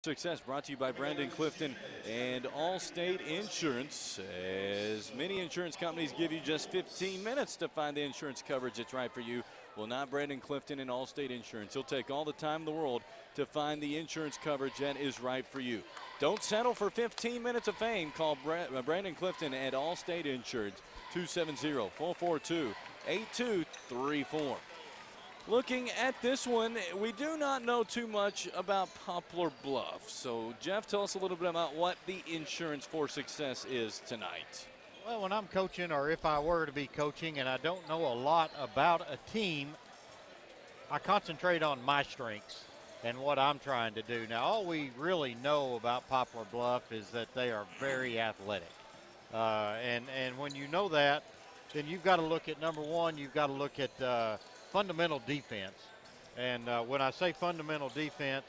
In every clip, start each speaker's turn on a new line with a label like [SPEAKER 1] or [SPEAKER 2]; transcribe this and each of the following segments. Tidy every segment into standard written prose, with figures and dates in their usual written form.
[SPEAKER 1] Success brought to you by Brandon Clifton and Allstate Insurance. As many insurance companies give you just 15 minutes to find the insurance coverage that's right for you. Well, not Brandon Clifton and Allstate Insurance. He'll take all the time in the world to find the insurance coverage that is right for you. Don't settle for 15 minutes of fame. Call Brandon Clifton at Allstate Insurance, 270-442-8234. Looking at this one, we do not know too much about Poplar Bluff. So, Jeff, tell us a little bit about what the insurance for success is tonight.
[SPEAKER 2] Well, when I'm coaching, or if I were to be coaching, and I don't know a lot about a team, I concentrate on my strengths and what I'm trying to do. Now, all we really know about Poplar Bluff is that they are very athletic. And when you know that, then you've got to look at, number one, you've got to look at fundamental defense. And when I say fundamental defense,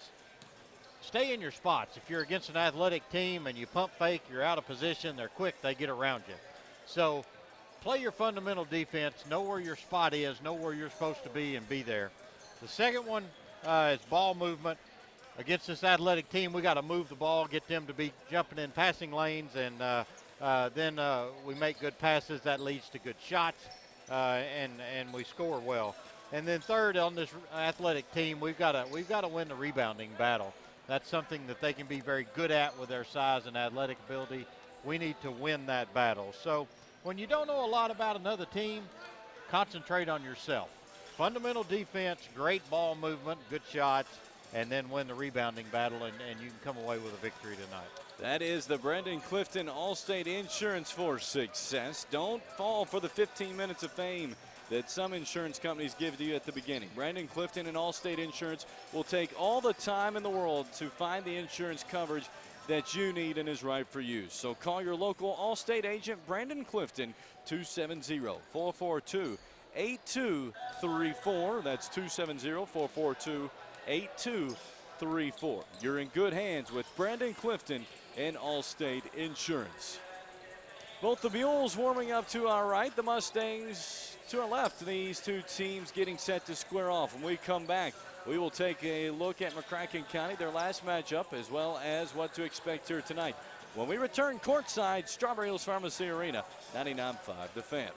[SPEAKER 2] stay in your spots. If you're against an athletic team and you pump fake, you're out of position, they're quick, they get around you. So play your fundamental defense, know where your spot is, know where you're supposed to be, and be there. The second one is ball movement. Against this athletic team, we got to move the ball, get them to be jumping in passing lanes, and then we make good passes. That leads to good shots, and we score well. And then third, on this athletic team, we've got to win the rebounding battle. That's something that they can be very good at with their size and athletic ability. We need to win that battle. So when you don't know a lot about another team, concentrate on yourself. Fundamental defense, great ball movement, good shots, and then win the rebounding battle, and you can come away with a victory tonight.
[SPEAKER 1] That is the Brandon Clifton Allstate Insurance for Success. Don't fall for the 15 minutes of fame that some insurance companies give to you at the beginning. Brandon Clifton and Allstate Insurance will take all the time in the world to find the insurance coverage that you need and is right for you. So call your local Allstate agent, Brandon Clifton, 270-442-8234. That's 270-442-8234. You're in good hands with Brandon Clifton and Allstate Insurance. Both the Mules warming up to our right, the Mustangs to our left. These two teams getting set to square off. When we come back, we will take a look at McCracken County, their last matchup, as well as what to expect here tonight. When we return courtside, Strawberry Hills Pharmacy Arena, 99.5 The Fan.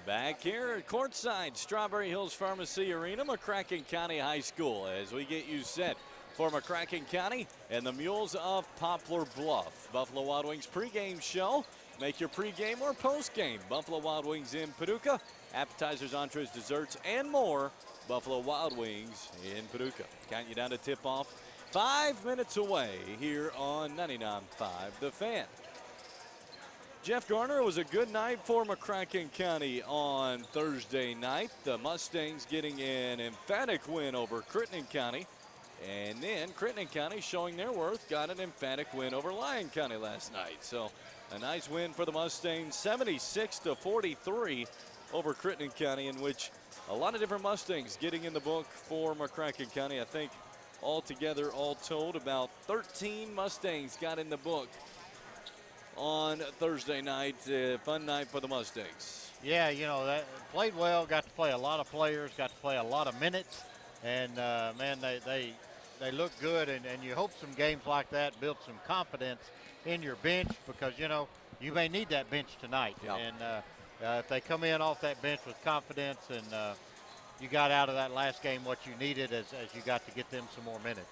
[SPEAKER 1] Back here at courtside, Strawberry Hills Pharmacy Arena, McCracken County High School, as we get you set for McCracken County and the Mules of Poplar Bluff. Buffalo Wild Wings pregame show. Make your pregame or postgame. Buffalo Wild Wings in Paducah. Appetizers, entrees, desserts, and more. Buffalo Wild Wings in Paducah. Count you down to tip-off. 5 minutes away here on 99.5 The Fan. Jeff Garner, was a good night for McCracken County on Thursday night. The Mustangs getting an emphatic win over Crittenden County. And then Crittenden County showing their worth, got an emphatic win over Lyon County last night. So a nice win for the Mustangs, 76-43 over Crittenden County, in which a lot of different Mustangs getting in the book for McCracken County. I think altogether, all told, about 13 Mustangs got in the book on Thursday night. Fun night for the Mustangs.
[SPEAKER 2] Yeah, you know, that played well, got to play a lot of players, got to play a lot of minutes, and man, they look good, and you hope some games like that build some confidence in your bench, because, you know, you may need that bench tonight.
[SPEAKER 1] Yep.
[SPEAKER 2] And if they come in off that bench with confidence, and you got out of that last game what you needed as you got to get them some more minutes.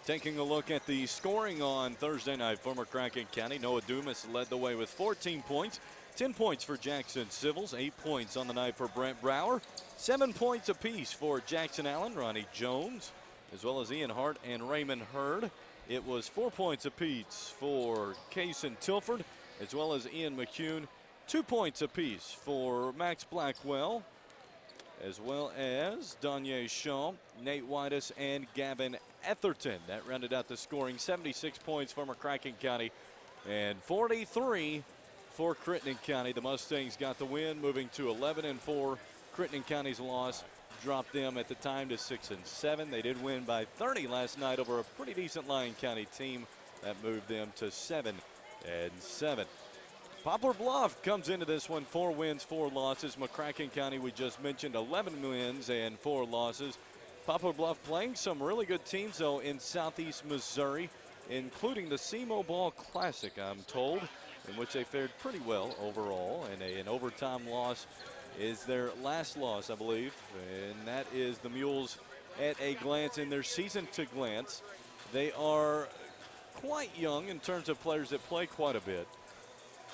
[SPEAKER 1] Taking a look at the scoring on Thursday night for McCracken County, Noah Dumas led the way with 14 points. 10 points for Jackson Civils, 8 points on the night for Brent Brower, 7 points apiece for Jackson Allen, Ronnie Jones, as well as Ian Hart and Raymond Hurd. It was 4 points apiece for Kaysen Tilford, as well as Ian McCune. 2 points apiece for Max Blackwell, as well as Danye Shaw, Nate Whitus, and Gavin Etherton. That rounded out the scoring. 76 points for McCracken County and 43 for Crittenden County. The Mustangs got the win, moving to 11-4. Crittenden County's loss dropped them at the time to 6-7. They did win by 30 last night over a pretty decent Lyon County team. That moved them to 7-7. Poplar Bluff comes into this one 4 wins, 4 losses. McCracken County, we just mentioned, 11 wins and 4 losses. Poplar Bluff playing some really good teams, though, in southeast Missouri, including the SEMO Ball Classic, I'm told, in which they fared pretty well overall. And an overtime loss is their last loss, I believe, and that is the Mules at a glance. In their season to glance, they are quite young in terms of players that play quite a bit.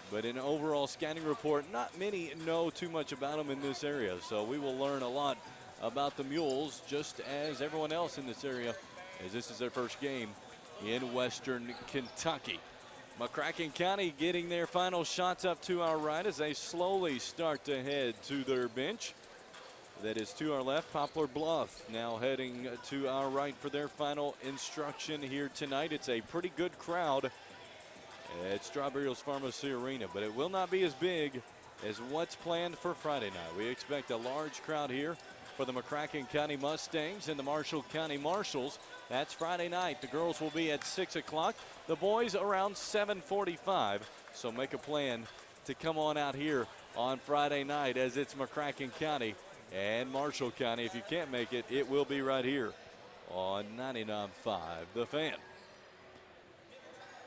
[SPEAKER 1] But in an overall scouting report, not many know too much about them in this area. So we will learn a lot about the Mules, just as everyone else in this area, as this is their first game in Western Kentucky. McCracken County getting their final shots up to our right as they slowly start to head to their bench. That is to our left. Poplar Bluff now heading to our right for their final instruction here tonight. It's a pretty good crowd at Strawberry Hills Pharmacy Arena, but it will not be as big as what's planned for Friday night. We expect a large crowd here for the McCracken County Mustangs and the Marshall County Marshals. That's Friday night. The girls will be at 6 o'clock. The boys around 7:45. So make a plan to come on out here on Friday night, as it's McCracken County and Marshall County. If you can't make it, it will be right here on 99.5 The Fan.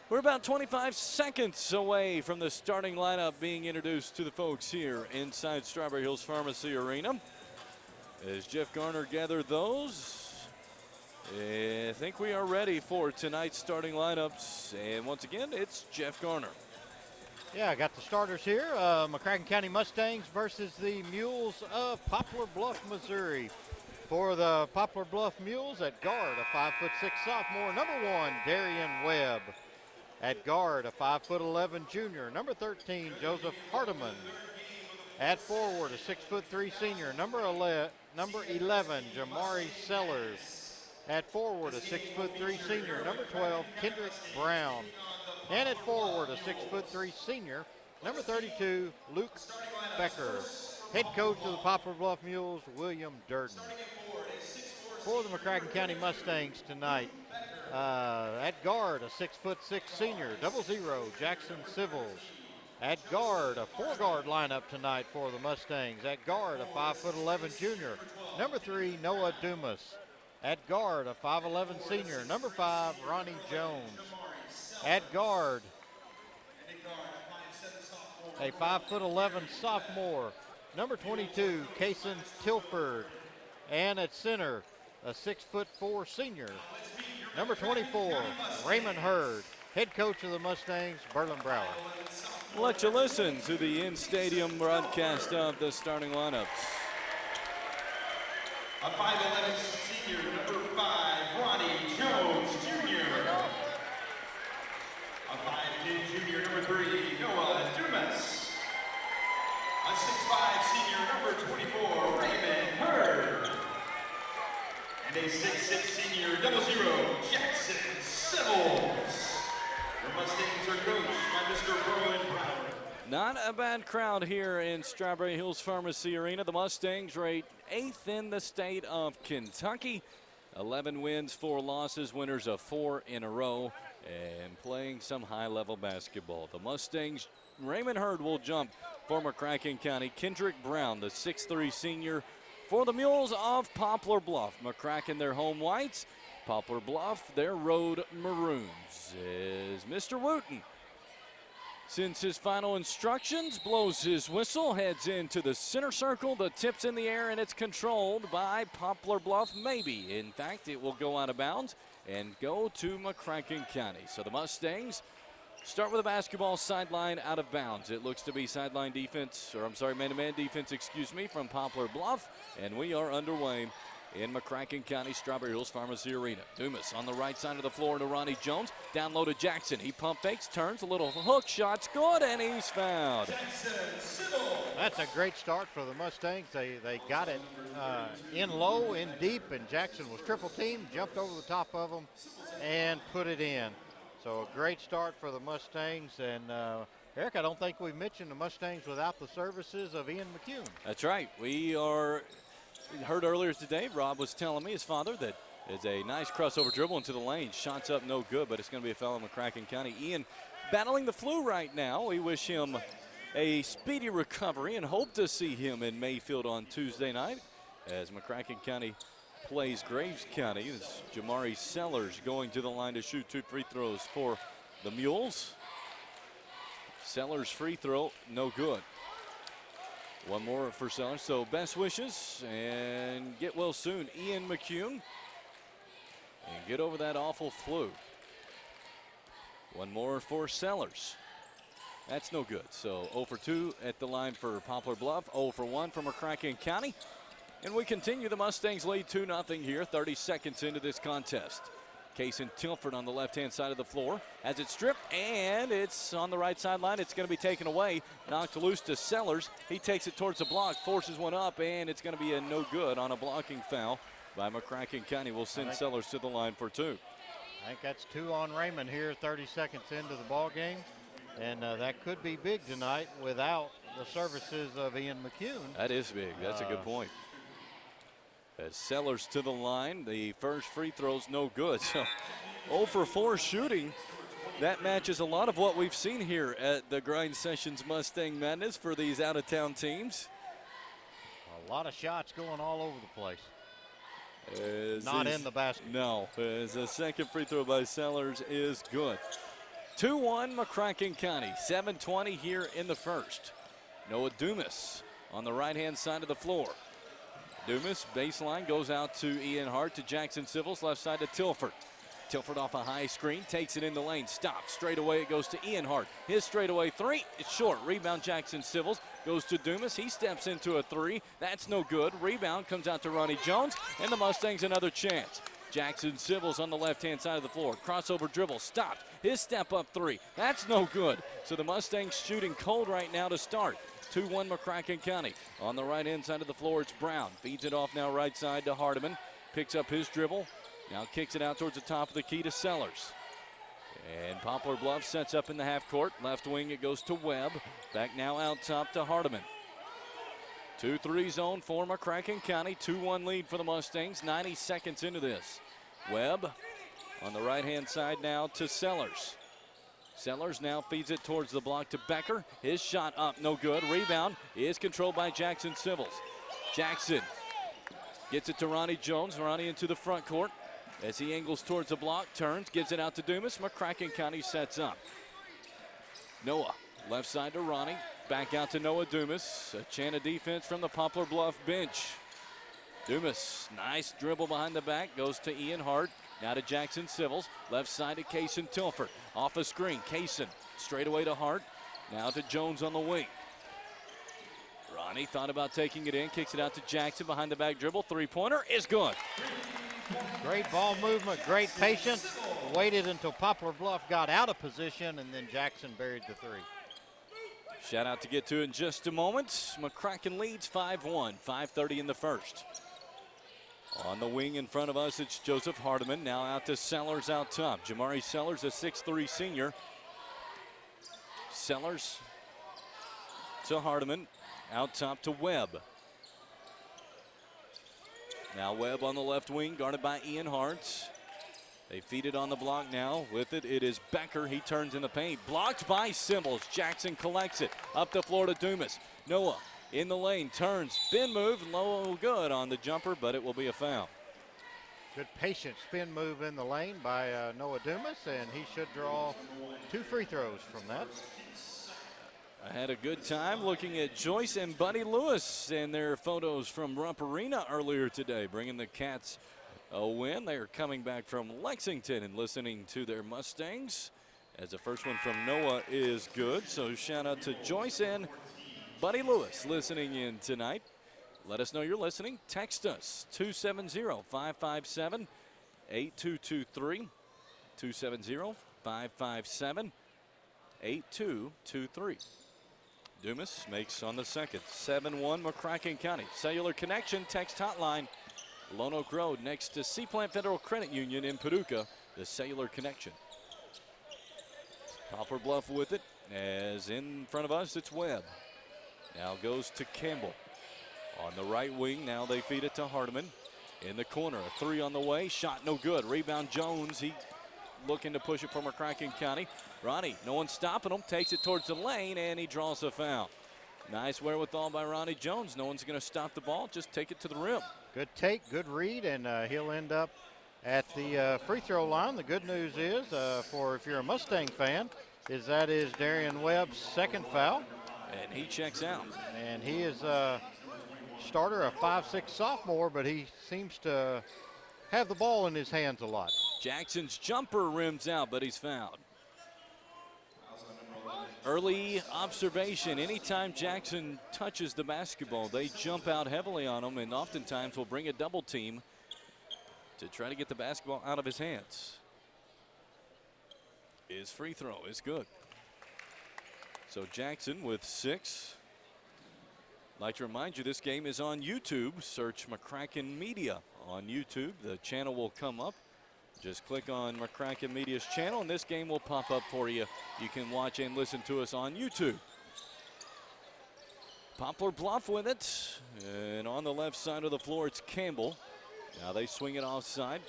[SPEAKER 1] We're about 25 seconds away from the starting lineup being introduced to the folks here inside Strawberry Hills Pharmacy Arena. As Jeff Garner gathered those, I think we are ready for tonight's starting lineups. And once again, it's Jeff Garner.
[SPEAKER 2] Yeah, I got the starters here. McCracken County Mustangs versus the Mules of Poplar Bluff, Missouri. For the Poplar Bluff Mules, at guard, a 5'6" sophomore, number 1, Darian Webb. At guard, a 5'11" junior, number 13, Joseph Hardiman. At forward, a 6'3" senior, number 11, Jamari Sellers. At forward, a 6'3" senior, number 12, Kendrick Brown. And at forward, a 6'3" senior, number 32, Luke Becker. Head coach of the Poplar Bluff Mules, William Durden. For the McCracken County Mustangs tonight, at guard, a 6'6" senior, 00, Jackson Civils. At guard, a 4-guard lineup tonight for the Mustangs. At guard, a 5'11" junior, number 3, Noah Dumas. At guard, a 5'11" senior, number 5, Ronnie Jones. At guard, A 5'11" sophomore, number 22, Kason Tilford. And at center, a 6'4" senior, number 24, Raymond Hurd. Head coach of the Mustangs, Berlin Brower.
[SPEAKER 1] We'll let you listen to the in-stadium broadcast of the starting lineups.
[SPEAKER 3] A 5'11" senior, number 5, Ronnie Jones Jr. A 5'10" junior, number 3, Noah Dumas. A 6'5" senior, number 24, Raymond Hurd. And a 6'6" senior, 00, Jackson Sibbles. The Mustangs are coached by Mr. Berlin Brower.
[SPEAKER 1] Not a bad crowd here in Strawberry Hills Pharmacy Arena. The Mustangs rate 8th in the state of Kentucky. 11 wins, 4 losses, winners of 4 in a row, and playing some high-level basketball. The Mustangs, Raymond Hurd will jump for McCracken County. Kendrick Brown, the 6'3" senior, for the Mules of Poplar Bluff. McCracken, their home whites. Poplar Bluff, their road maroons. As Mr. Wooten, since his final instructions, blows his whistle, heads into the center circle. The tip's in the air, and it's controlled by Poplar Bluff. Maybe, in fact, it will go out of bounds and go to McCracken County. So the Mustangs start with a basketball sideline out of bounds. It looks to be sideline defense, or I'm sorry, man-to-man defense, excuse me, from Poplar Bluff. And we are underway in McCracken County, Strawberry Hills Pharmacy Arena. Dumas on the right side of the floor to Ronnie Jones. Down low to Jackson. He pump fakes, turns, a little hook shot's good, and he's fouled.
[SPEAKER 2] That's a great start for the Mustangs. They got it in low, in deep, and Jackson was triple teamed, jumped over the top of them, and put it in. So a great start for the Mustangs. And Eric, I don't think we've mentioned the Mustangs without the services of Ian McCune.
[SPEAKER 1] That's right. We heard earlier today, Rob was telling me, his father, that it's a nice crossover dribble into the lane. Shots up, no good, but it's going to be a foul in McCracken County. Ian battling the flu right now. We wish him a speedy recovery and hope to see him in Mayfield on Tuesday night as McCracken County plays Graves County. It's Jamari Sellers going to the line to shoot 2 free throws for the Mules. Sellers' free throw, no good. One more for Sellers, so best wishes and get well soon, Ian McCune, and get over that awful flu. One more for Sellers. That's no good. So 0 for 2 at the line for Poplar Bluff, 0 for 1 for McCracken County. And we continue. The Mustangs lead 2-0 here, 30 seconds into this contest. Kason Tilford on the left-hand side of the floor. Has it stripped, and it's on the right sideline. It's going to be taken away. Knocked loose to Sellers. He takes it towards the block, forces one up, and it's going to be a no good on a blocking foul by McCracken County. Will send Sellers to the line for 2.
[SPEAKER 2] I think that's 2 on Raymond here, 30 seconds into the ball game. And that could be big tonight without the services of Ian McCune.
[SPEAKER 1] That is big. That's a good point. As Sellers to the line, the first free throw's no good. So 0 for 4 shooting. That matches a lot of what we've seen here at the Grind Sessions Mustang Madness for these out-of-town teams.
[SPEAKER 2] A lot of shots going all over the place. Not in the basket.
[SPEAKER 1] No, as the second free throw by Sellers is good. 2-1 McCracken County, 7:20 here in the first. Noah Dumas on the right-hand side of the floor. Dumas, baseline, goes out to Ian Hart, to Jackson Civils, left side to Tilford. Tilford off a high screen, takes it in the lane, stops. Straight away it goes to Ian Hart. His straightaway 3, it's short. Rebound Jackson Civils, goes to Dumas. He steps into a 3. That's no good. Rebound comes out to Ronnie Jones, and the Mustangs another chance. Jackson Civils on the left-hand side of the floor. Crossover dribble, stopped. His step-up 3. That's no good. So the Mustangs shooting cold right now to start. 2-1 McCracken County. On the right-hand side of the floor, it's Brown. Feeds it off now right side to Hardiman. Picks up his dribble. Now kicks it out towards the top of the key to Sellers. And Poplar Bluff sets up in the half court. Left wing, it goes to Webb. Back now out top to Hardiman. 2-3 zone for McCracken County. 2-1 lead for the Mustangs. 90 seconds into this. Webb on the right-hand side now to Sellers. Sellers now feeds it towards the block to Becker. His shot up, no good. Rebound is controlled by Jackson Civils. Jackson gets it to Ronnie Jones. Ronnie into the front court as he angles towards the block, turns, gives it out to Dumas. McCracken County sets up. Noah Left side to Ronnie. Back out to Noah Dumas. A chant of defense from the Poplar Bluff bench. Dumas, nice dribble behind the back. Goes to Ian Hart. Now to Jackson Civils. Left side to Kaysen Tilford. Off a screen. Kaysen straight away to Hart. Now to Jones on the wing. Ronnie thought about taking it in. Kicks it out to Jackson behind the back dribble. Three-pointer is good.
[SPEAKER 2] Great ball movement, great patience. Waited until Poplar Bluff got out of position, and then Jackson buried the three.
[SPEAKER 1] Shout out to get to in just a moment. McCracken leads 5-1, 5:30 in the first. On the wing in front of us, it's Joseph Hardiman. Now out to Sellers out top. Jamari Sellers, a 6'3 senior. Sellers to Hardiman. Out top to Webb. Now Webb on the left wing, guarded by Ian Hart. They feed it on the block now. With it, it is Becker. He turns in the paint. Blocked by Symbols. Jackson collects it. Up the floor to Dumas. Noah in the lane, turns. Spin move, low good on the jumper, but it will be a foul.
[SPEAKER 2] Good patient spin move in the lane by Noah Dumas, and he should draw 2 free throws from that.
[SPEAKER 1] I had a good time looking at Joyce and Buddy Lewis and their photos from Rump Arena earlier today, bringing the Cats a win. They are coming back from Lexington and listening to their Mustangs, as the first one from Noah is good. So shout out to Joyce and Buddy Lewis listening in tonight. Let us know you're listening. Text us 270-557-8223. 270-557-8223. Dumas makes on the second. 7-1 McCracken County. Cellular Connection text hotline. Lone Oak Road next to Seaplant Federal Credit Union in Paducah. The Cellular Connection. Poplar Bluff with it. As in front of us, it's Webb. Now goes to Campbell. On the right wing, now they feed it to Hardiman. In the corner, a three on the way. Shot no good. Rebound Jones. He looking to push it for McCracken County. Ronnie, no one stopping him, takes it towards the lane, and he draws a foul. Nice wherewithal by Ronnie Jones. No one's going to stop the ball, just take it to the rim.
[SPEAKER 2] Good take, good read, and he'll end up at the free throw line. The good news is, for if you're a Mustang fan, is that is Darian Webb's second foul.
[SPEAKER 1] And he checks out.
[SPEAKER 2] And he is a starter, a 5'6" sophomore, but he seems to have the ball in his hands a lot.
[SPEAKER 1] Jackson's jumper rims out, but he's fouled. Early observation, anytime Jackson touches the basketball, they jump out heavily on him and oftentimes will bring a double team to try to get the basketball out of his hands. His free throw is good. So Jackson with 6. I'd like to remind you this game is on YouTube. Search McCracken Media on YouTube. The channel will come up. Just click on McCracken Media's channel and this game will pop up for you. You can watch and listen to us on YouTube. Poplar Bluff with it. And on the left side of the floor, it's Campbell. Now they swing it offside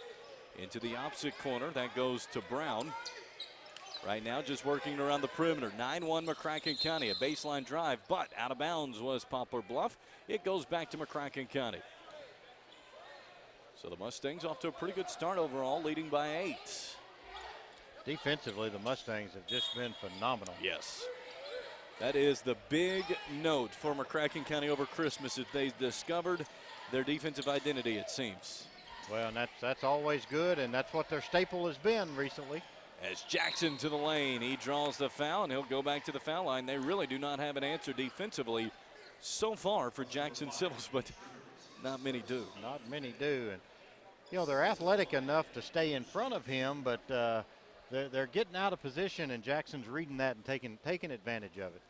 [SPEAKER 1] into the opposite corner. That goes to Brown. Right now just working around the perimeter. 9-1 McCracken County. A baseline drive, but out of bounds was Poplar Bluff. It goes back to McCracken County. So the Mustangs off to a pretty good start overall, leading by 8.
[SPEAKER 2] Defensively, the Mustangs have just been phenomenal.
[SPEAKER 1] Yes. That is the big note for McCracken County over Christmas, that they've discovered their defensive identity, it seems.
[SPEAKER 2] Well, and that's always good, and that's what their staple has been recently.
[SPEAKER 1] As Jackson to the lane, he draws the foul, and he'll go back to the foul line. They really do not have an answer defensively so far for Jackson Civils, but not many do.
[SPEAKER 2] Not many do. And, you know, they're athletic enough to stay in front of him, but they're getting out of position, and Jackson's reading that and taking advantage of it.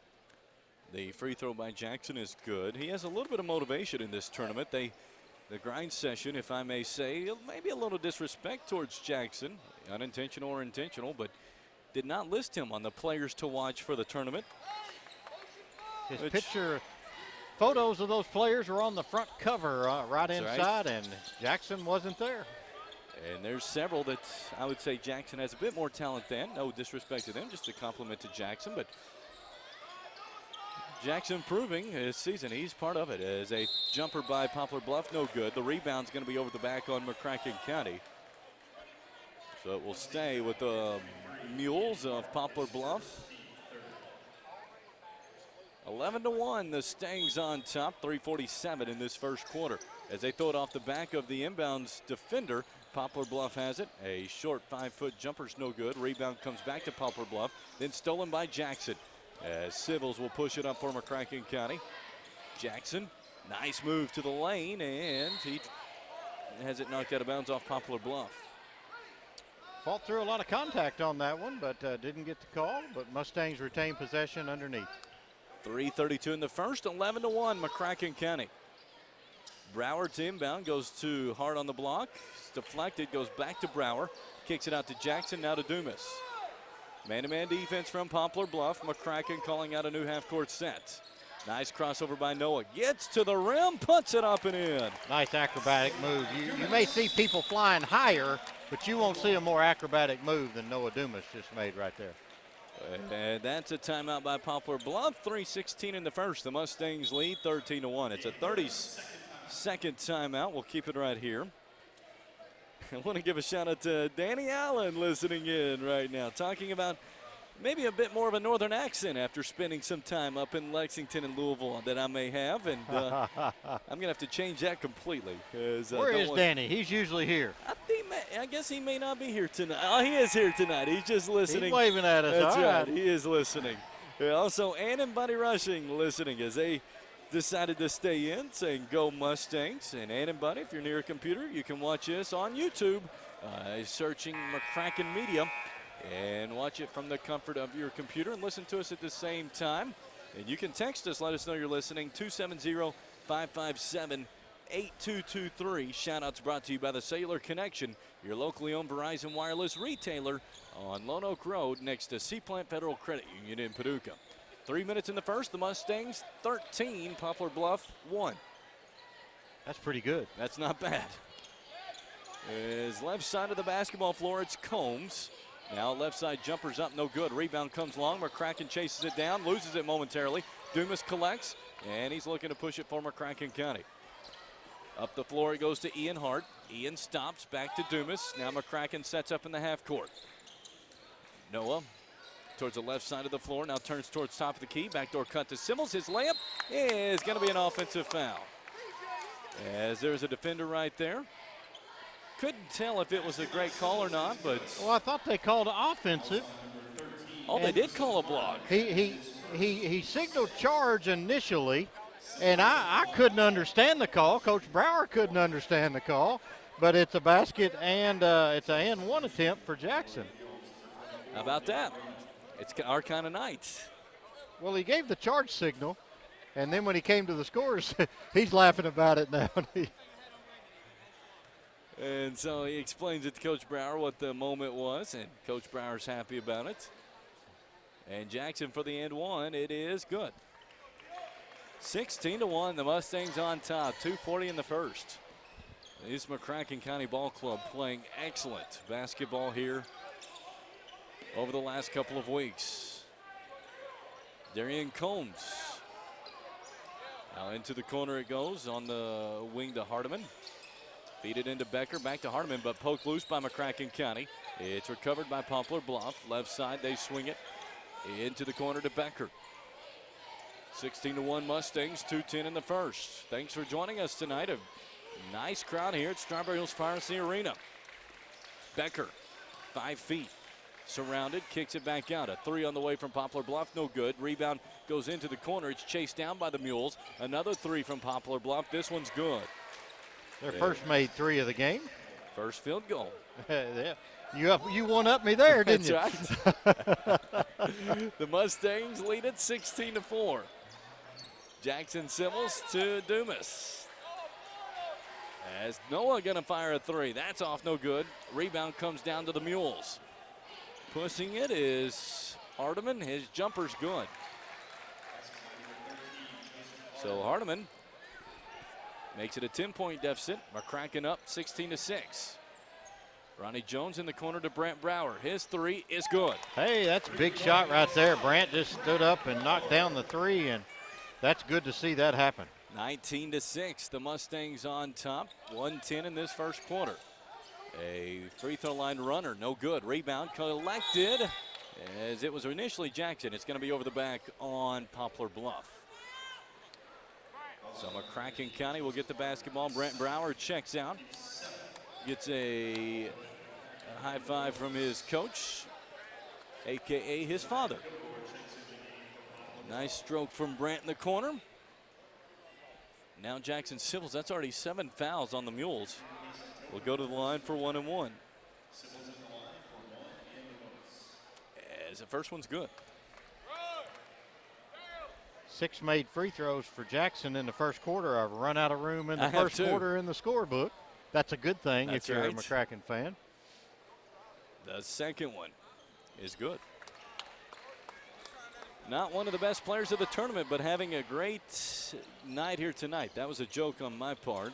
[SPEAKER 1] The free throw by Jackson is good. He has a little bit of motivation in this tournament. The grind session, if I may say, maybe a little disrespect towards Jackson, unintentional or intentional, but did not list him on the players to watch for the tournament.
[SPEAKER 2] His picture, photos of those players are on the front cover right inside, right. And Jackson wasn't there.
[SPEAKER 1] And there's several that I would say Jackson has a bit more talent than. No disrespect to them, just a compliment to Jackson, but Jackson proving his season, he's part of it. As a jumper by Poplar Bluff, no good. The rebound's going to be over the back on McCracken County. So it will stay with the Mules of Poplar Bluff. 11-1, the Stangs on top, 3:47 in this first quarter. As they throw it off the back of the inbounds defender, Poplar Bluff has it. A short 5-foot jumper's no good. Rebound comes back to Poplar Bluff, then stolen by Jackson. As Civils will push it up for McCracken County. Jackson, nice move to the lane, and he has it knocked out of bounds off Poplar Bluff.
[SPEAKER 2] Fought through a lot of contact on that one, but didn't get the call. But Mustangs retain possession underneath.
[SPEAKER 1] 3:32 in the first, 11-1, McCracken County. Brower to inbound, goes to Hart on the block. It's deflected, goes back to Brower. Kicks it out to Jackson, now to Dumas. Man-to-man defense from Poplar Bluff. McCracken calling out a new half-court set. Nice crossover by Noah. Gets to the rim, puts it up and in.
[SPEAKER 2] Nice acrobatic move. You may see people flying higher, but you won't see a more acrobatic move than Noah Dumas just made right there.
[SPEAKER 1] And that's a timeout by Poplar Bluff. 3:16 in the first. The Mustangs lead 13-1. It's a 30-second timeout. We'll keep it right here. I want to give a shout out to Danny Allen listening in right now, talking about maybe a bit more of a northern accent after spending some time up in Lexington and Louisville that I may have, and I'm going to have to change that completely.
[SPEAKER 2] Where is Danny? He's usually here.
[SPEAKER 1] I guess he may not be here tonight. Oh, he is here tonight. He's just listening.
[SPEAKER 2] He's waving at us.
[SPEAKER 1] That's
[SPEAKER 2] all
[SPEAKER 1] right. He is listening. Also, Ann and Buddy Rushing listening as they decided to stay in, saying go Mustangs. And Ann and Buddy, if you're near a computer, you can watch us on YouTube, searching McCracken Media, and watch it from the comfort of your computer and listen to us at the same time. And you can text us, let us know you're listening, 270-557-8223. Shout-outs brought to you by the Cellular Connection, your locally owned Verizon Wireless retailer on Lone Oak Road next to Seaplant Federal Credit Union in Paducah. 3 minutes in the first, the Mustangs 13, Poplar Bluff 1.
[SPEAKER 2] That's pretty good.
[SPEAKER 1] That's not bad. As left side of the basketball floor, it's Combs. Now left side jumper's up, no good. Rebound comes long. McCracken chases it down, loses it momentarily. Dumas collects, and he's looking to push it for McCracken County. Up the floor it goes to Ian Hart. Ian stops, back to Dumas. Now McCracken sets up in the half court. Noah towards the left side of the floor, now turns towards top of the key. Backdoor cut to Simmons. His layup is going to be an offensive foul. As there's a defender right there. Couldn't tell if it was a great call or not, but.
[SPEAKER 2] Well, I thought they called offensive.
[SPEAKER 1] Oh, they did call a block.
[SPEAKER 2] He signaled charge initially, and I couldn't understand the call. Coach Brower couldn't understand the call, but it's a basket and it's an and one attempt for Jackson.
[SPEAKER 1] How about that? It's our kind of night.
[SPEAKER 2] Well, he gave the charge signal, and then when he came to the scores, he's laughing about it now.
[SPEAKER 1] And so he explains it to Coach Brower what the moment was, and Coach Brower's happy about it. And Jackson for the and one, it is good. 16-1, the Mustangs on top, 2:40 in the first. This McCracken County Ball Club playing excellent basketball here over the last couple of weeks. Darian Combs. Now into the corner it goes on the wing to Hardiman. Feed it into Becker, back to Hardiman, but poked loose by McCracken County. It's recovered by Poplar Bluff. Left side, they swing it into the corner to Becker. 16-1 Mustangs, 2:10 in the first. Thanks for joining us tonight. A nice crowd here at Strawberry Hills Piracy Arena. Becker, 5 feet. Surrounded, kicks it back out. A three on the way from Poplar Bluff, no good. Rebound goes into the corner. It's chased down by the Mules. Another three from Poplar Bluff. This one's good.
[SPEAKER 2] Their first made three of the game.
[SPEAKER 1] First field goal.
[SPEAKER 2] Yeah. You one-up me there, didn't you?
[SPEAKER 1] That's right. The Mustangs lead it 16-4. Jackson Simmons to Dumas. As Noah gonna fire a three. That's off, no good. Rebound comes down to the Mules. Pushing it is Hardiman. His jumper's good. So Hardiman makes it a 10-point deficit. McCracken up 16-6. Ronnie Jones in the corner to Brant Brower. His three is good.
[SPEAKER 2] Hey, that's a big shot right there. Brant just stood up and knocked down the three, and that's good to see that happen.
[SPEAKER 1] 19-6, the Mustangs on top. 1:10 in this first quarter. A free throw line runner, no good. Rebound collected As it was initially Jackson, it's going to be over the back on Poplar Bluff. So McCracken County will get the basketball. Brent Brower checks out. Gets a high five from his coach, a.k.a. his father. Nice stroke from Brent in the corner. Now Jackson Civils, that's already 7 fouls on the Mules. Will go to the line for 1 and 1. As the first one's good.
[SPEAKER 2] 6 made free throws for Jackson in the first quarter. I've run out of room in the first quarter in the scorebook. That's a good thing if you're a McCracken fan.
[SPEAKER 1] The second one is good. Not one of the best players of the tournament, but having a great night here tonight. That was a joke on my part.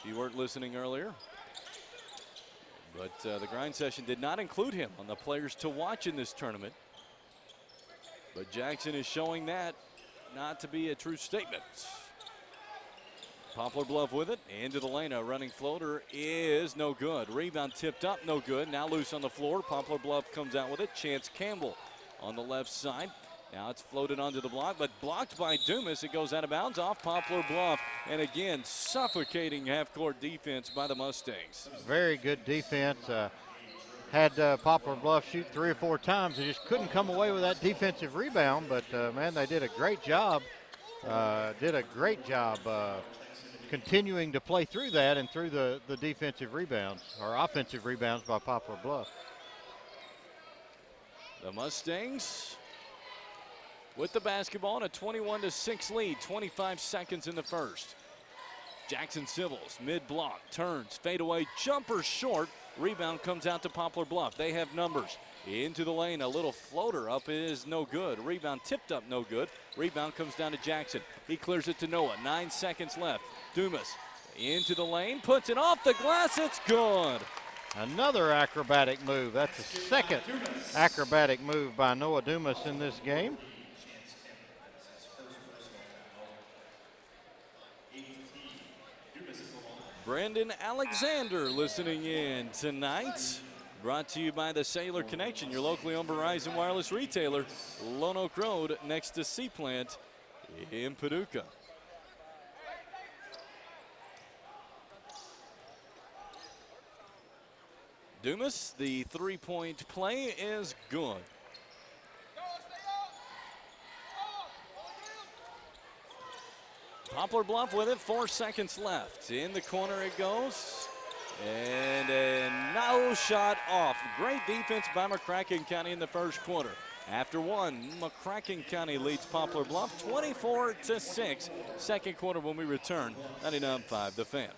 [SPEAKER 1] You weren't listening earlier. But the grind session did not include him on the players to watch in this tournament. But Jackson is showing that not to be a true statement. Poplar Bluff with it. Into the lane. A running floater is no good. Rebound tipped up, no good. Now loose on the floor. Poplar Bluff comes out with it. Chance Campbell on the left side. Now it's floated onto the block, but blocked by Dumas. It goes out of bounds off Poplar Bluff. And again, suffocating half-court defense by the Mustangs.
[SPEAKER 2] Very good defense. Had Poplar Bluff shoot 3 or 4 times. They just couldn't come away with that defensive rebound. But, man, they did a great job. Continuing to play through that and through the defensive rebounds, or offensive rebounds by Poplar Bluff.
[SPEAKER 1] The Mustangs with the basketball and a 21-6 lead, 25 seconds in the first. Jackson Civils, mid-block, turns, fadeaway, jumper short. Rebound comes out to Poplar Bluff. They have numbers. Into the lane, a little floater up is no good. Rebound tipped up, no good. Rebound comes down to Jackson. He clears it to Noah. 9 seconds left. Dumas into the lane, puts it off the glass. It's good.
[SPEAKER 2] Another acrobatic move. That's the second acrobatic move by Noah Dumas in this game.
[SPEAKER 1] Brandon Alexander listening in tonight. Brought to you by the Sailor Connection, your locally owned Verizon wireless retailer. Lone Oak Road next to Seaplant in Paducah. Dumas, the three-point play is good. Poplar Bluff with it, 4 seconds left. In the corner it goes. And no shot off. Great defense by McCracken County in the first quarter. After one, McCracken County leads Poplar Bluff 24-6. Second quarter when we return, 99.5 The Fan.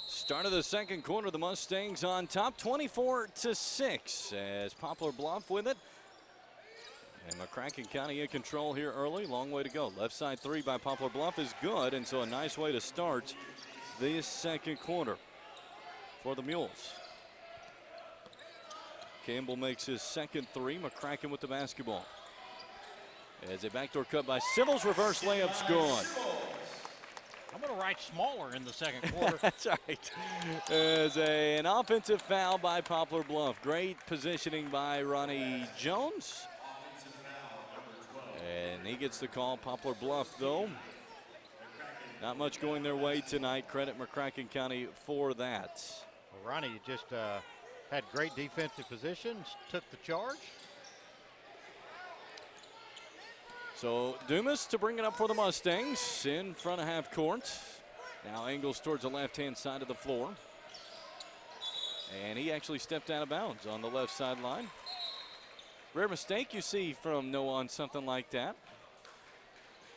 [SPEAKER 1] Start of the second quarter, the Mustangs on top, 24-6 as Poplar Bluff with it. And McCracken County in control here early, long way to go. Left side three by Poplar Bluff is good, and so a nice way to start this second quarter for the Mules. Campbell makes his second three, McCracken with the basketball. As a backdoor cut by Civils, reverse layup's good.
[SPEAKER 2] I'm going to write smaller in the second quarter.
[SPEAKER 1] That's right. There's an offensive foul by Poplar Bluff. Great positioning by Ronnie Jones. And he gets the call. Poplar Bluff, though, not much going their way tonight. Credit McCracken County for that.
[SPEAKER 2] Well, Ronnie just had great defensive positions, took the charge.
[SPEAKER 1] So Dumas to bring it up for the Mustangs in front of half court. Now angles towards the left-hand side of the floor. And he actually stepped out of bounds on the left sideline. Rare mistake you see from Noah on something like that.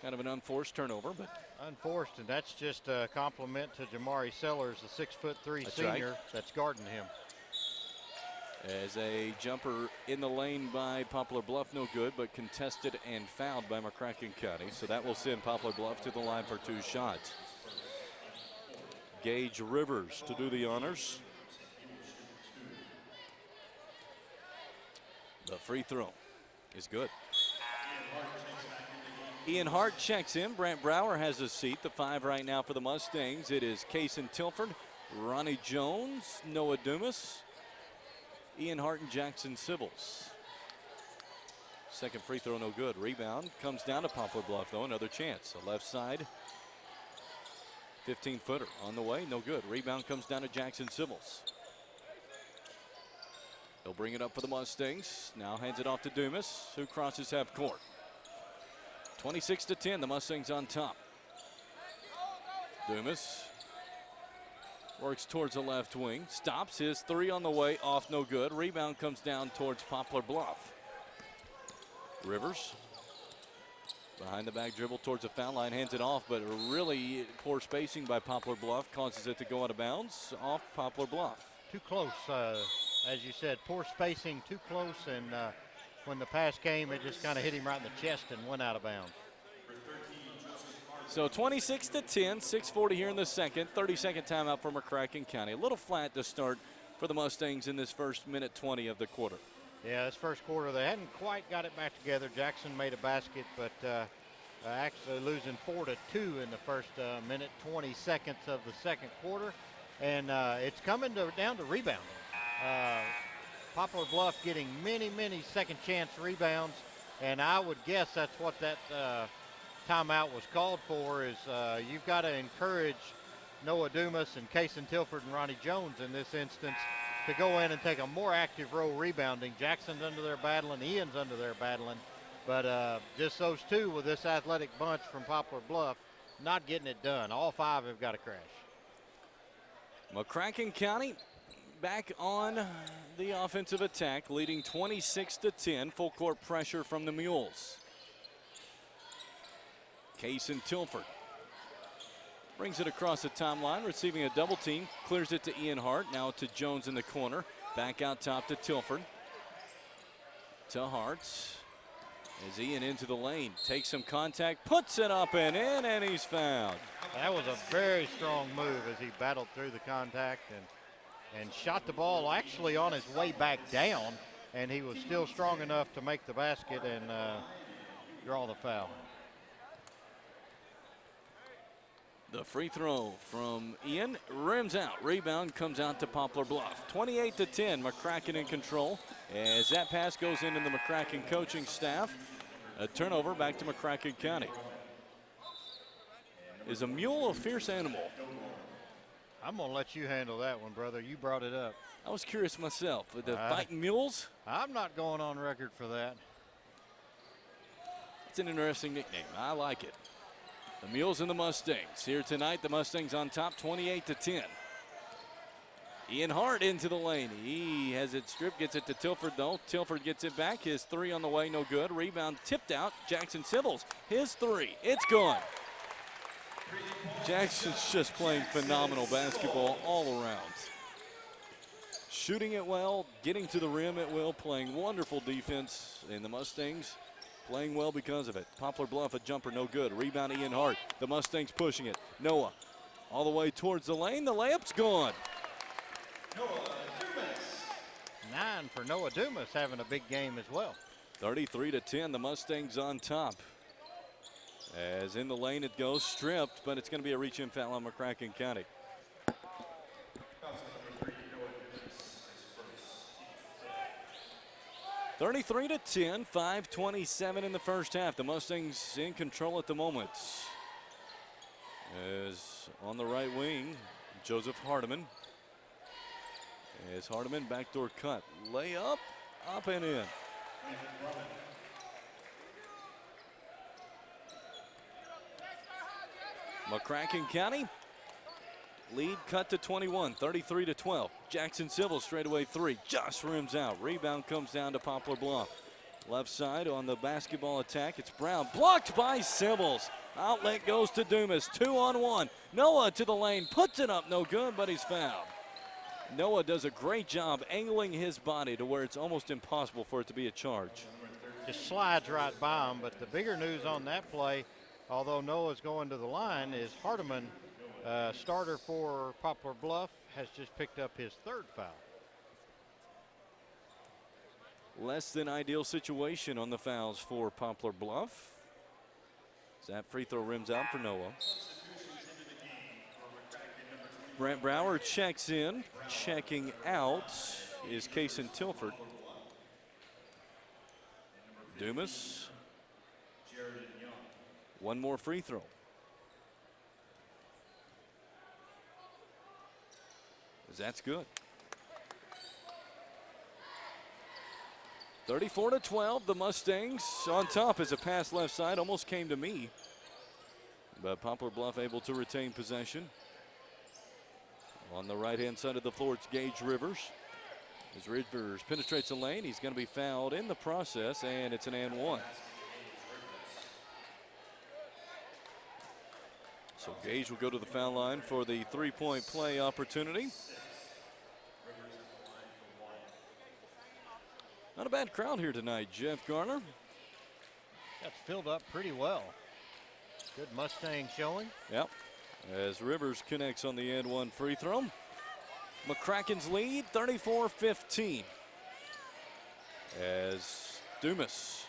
[SPEAKER 1] Kind of an unforced turnover, but.
[SPEAKER 2] Unforced, and that's just a compliment to Jamari Sellers, the 6'3" senior that's guarding him.
[SPEAKER 1] As a jumper in the lane by Poplar Bluff, no good, but contested and fouled by McCracken County. So that will send Poplar Bluff to the line for 2 shots. Gage Rivers to do the honors. The free throw is good. Ian Hart checks in. Brant Brower has a seat. The 5 right now for the Mustangs. It is Kaysen Tilford, Ronnie Jones, Noah Dumas, Ian Hart, and Jackson Sibbles. Second free throw, no good. Rebound comes down to Poplar Bluff, though. Another chance. The left side, 15-footer on the way, no good. Rebound comes down to Jackson Sibbles. He'll bring it up for the Mustangs. Now hands it off to Dumas, who crosses half court. 26-10, the Mustangs on top. Dumas works towards the left wing, stops his 3 on the way, off, no good. Rebound comes down towards Poplar Bluff. Rivers behind the back dribble towards the foul line, hands it off, but really poor spacing by Poplar Bluff causes it to go out of bounds off Poplar Bluff.
[SPEAKER 2] Too close, as you said, poor spacing, too close, and when the pass came, it just kind of hit him right in the chest and went out of bounds.
[SPEAKER 1] So 26-10, 6:40 here in the second. 30-second timeout for McCracken County. A little flat to start for the Mustangs in this first minute 20 of the quarter.
[SPEAKER 2] Yeah, this first quarter, they hadn't quite got it back together. Jackson made a basket, but actually losing 4-2 in the first minute 20 seconds of the second quarter. And it's coming down to rebounding. Poplar Bluff getting many second chance rebounds, and I would guess that's what that timeout was called for, is you've got to encourage Noah Dumas and Kaysen Tilford and Ronnie Jones in this instance to go in and take a more active role rebounding. Jackson's under there battling, Ian's under there battling, but just those two with this athletic bunch from Poplar Bluff not getting it done. All 5 have got to crash.
[SPEAKER 1] McCracken County back on the offensive attack, leading 26-10. Full court pressure from the Mules. Kaysen Tilford brings it across the timeline, receiving a double team, clears it to Ian Hart, now to Jones in the corner. Back out top to Tilford. To Hart. As Ian into the lane, takes some contact, puts it up and in, and he's fouled.
[SPEAKER 2] That was a very strong move as he battled through the contact and shot the ball actually on his way back down, and he was still strong enough to make the basket and draw the foul.
[SPEAKER 1] The free throw from Ian rims out. Rebound comes out to Poplar Bluff. 28-10, McCracken in control. As that pass goes into the McCracken coaching staff, a turnover back to McCracken County. Is a mule a fierce animal?
[SPEAKER 2] I'm going to let you handle that one, brother. You brought it up.
[SPEAKER 1] I was curious myself. The fighting mules?
[SPEAKER 2] I'm not going on record for that.
[SPEAKER 1] It's an interesting nickname. I like it. The Mules and the Mustangs here tonight. The Mustangs on top, 28-10. Ian Hart into the lane. He has it stripped, gets it to Tilford though. Tilford gets it back. His 3 on the way, no good. Rebound tipped out. Jackson Sibbles, his 3. It's gone. Jackson's just playing phenomenal basketball all around. Shooting it well, getting to the rim at will, playing wonderful defense. And the Mustangs playing well because of it. Poplar Bluff, a jumper, no good. Rebound, Ian Hart. The Mustangs pushing it. Noah all the way towards the lane. The layup's gone.
[SPEAKER 3] Noah Dumas.
[SPEAKER 2] 9 for Noah Dumas, having a big game as well.
[SPEAKER 1] 33-10, the Mustangs on top. As in the lane it goes, stripped, but it's going to be a reach-in foul on McCracken County. 33-10, 5:27 in the first half. The Mustangs in control at the moment. As on the right wing, Joseph Hardiman. As Hardiman backdoor cut, layup, up and in. McCracken County lead cut to 21, 33-12. Jackson Civil straightaway three, just rims out. Rebound comes down to Poplar Bluff. Left side on the basketball attack, it's Brown, blocked by Civils. Outlet goes to Dumas, 2-on-1. Noah to the lane, puts it up, no good, but he's fouled. Noah does a great job angling his body to where it's almost impossible for it to be a charge.
[SPEAKER 2] Just slides right by him, but the bigger news on that play, although Noah's going to the line, is Hardiman, starter for Poplar Bluff, has just picked up his third foul.
[SPEAKER 1] Less than ideal situation on the fouls for Poplar Bluff. That free throw rims out for Noah. Brent Brower checks in. Checking out is Kaysen Tilford. Dumas. One more free throw. That's good. 34-12, the Mustangs on top as a pass left side almost came to me. But Poplar Bluff able to retain possession. On the right-hand side of the floor, it's Gage Rivers. As Rivers penetrates the lane, he's going to be fouled in the process, and it's an and one. So Gage will go to the foul line for the three-point play opportunity. Not a bad crowd here tonight, Jeff Garner.
[SPEAKER 2] That's filled up pretty well. Good Mustang showing.
[SPEAKER 1] Yep. As Rivers connects on the and one free throw. McCracken's lead, 34-15. As Dumas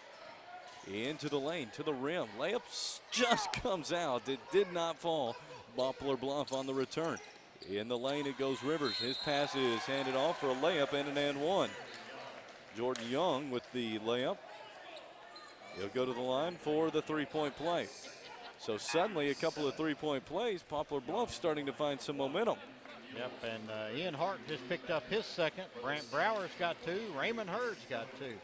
[SPEAKER 1] into the lane, to the rim. Layup just comes out. It did not fall. Poplar Bluff on the return. In the lane it goes Rivers. His pass is handed off for a layup and an and one. Jordan Young with the layup. He'll go to the line for the three-point play. So suddenly a couple of three-point plays, Poplar Bluff starting to find some momentum.
[SPEAKER 2] Yep, and Ian Hart just picked up his second. Brant Brower's got two. Raymond Hurd's got two.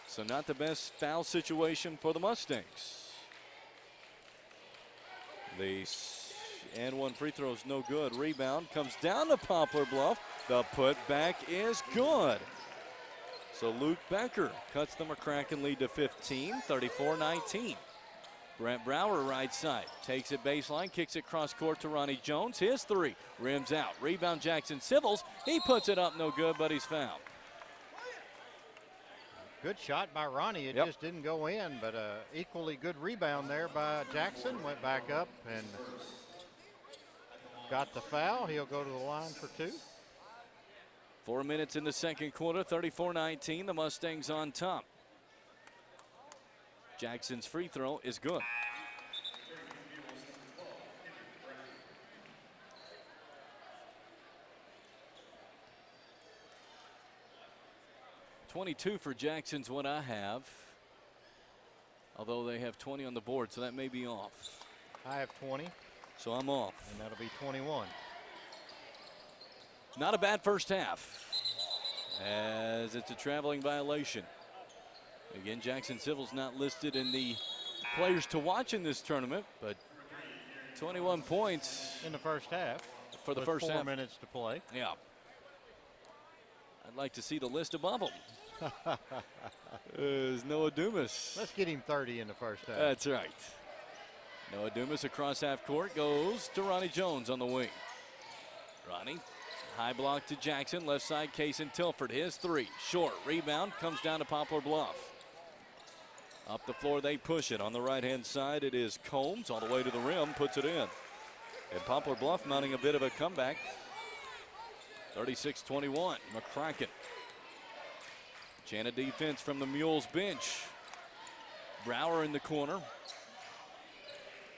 [SPEAKER 1] So not the best foul situation for the Mustangs. The and one free throw is no good. Rebound comes down to Poplar Bluff. The putback is good. So Luke Becker cuts the McCracken lead to 15, 34-19. Brent Brower right side, takes it baseline, kicks it cross court to Ronnie Jones. His three, rims out. Rebound Jackson Civils. He puts it up, no good, but he's fouled.
[SPEAKER 2] Good shot by Ronnie. It just didn't go in, but equally good rebound there by Jackson. Went back up and got the foul. He'll go to the line for two.
[SPEAKER 1] 4 minutes in the second quarter, 34-19. The Mustangs on top. Jackson's free throw is good. .22 for Jackson's what I have. Although they have 20 on the board, so that may be off.
[SPEAKER 2] I have 20.
[SPEAKER 1] So I'm off.
[SPEAKER 2] And that'll be 21.
[SPEAKER 1] Not a bad first half, as it's a traveling violation. Again, Jackson Civil's not listed in the players to watch in this tournament, but 21 points
[SPEAKER 2] in the first half.
[SPEAKER 1] For the first half.
[SPEAKER 2] 4 minutes to play.
[SPEAKER 1] Yeah. I'd like to see the list above them. Is Noah Dumas.
[SPEAKER 2] Let's get him 30 in the first half.
[SPEAKER 1] That's right. Noah Dumas across half court goes to Ronnie Jones on the wing. Ronnie. High block to Jackson, left side Kaysen Tilford, his three, short, rebound, comes down to Poplar Bluff. Up the floor they push it, on the right hand side it is Combs, all the way to the rim, puts it in. And Poplar Bluff mounting a bit of a comeback. 36-21, McCracken. Chana defense from the Mules bench. Brower in the corner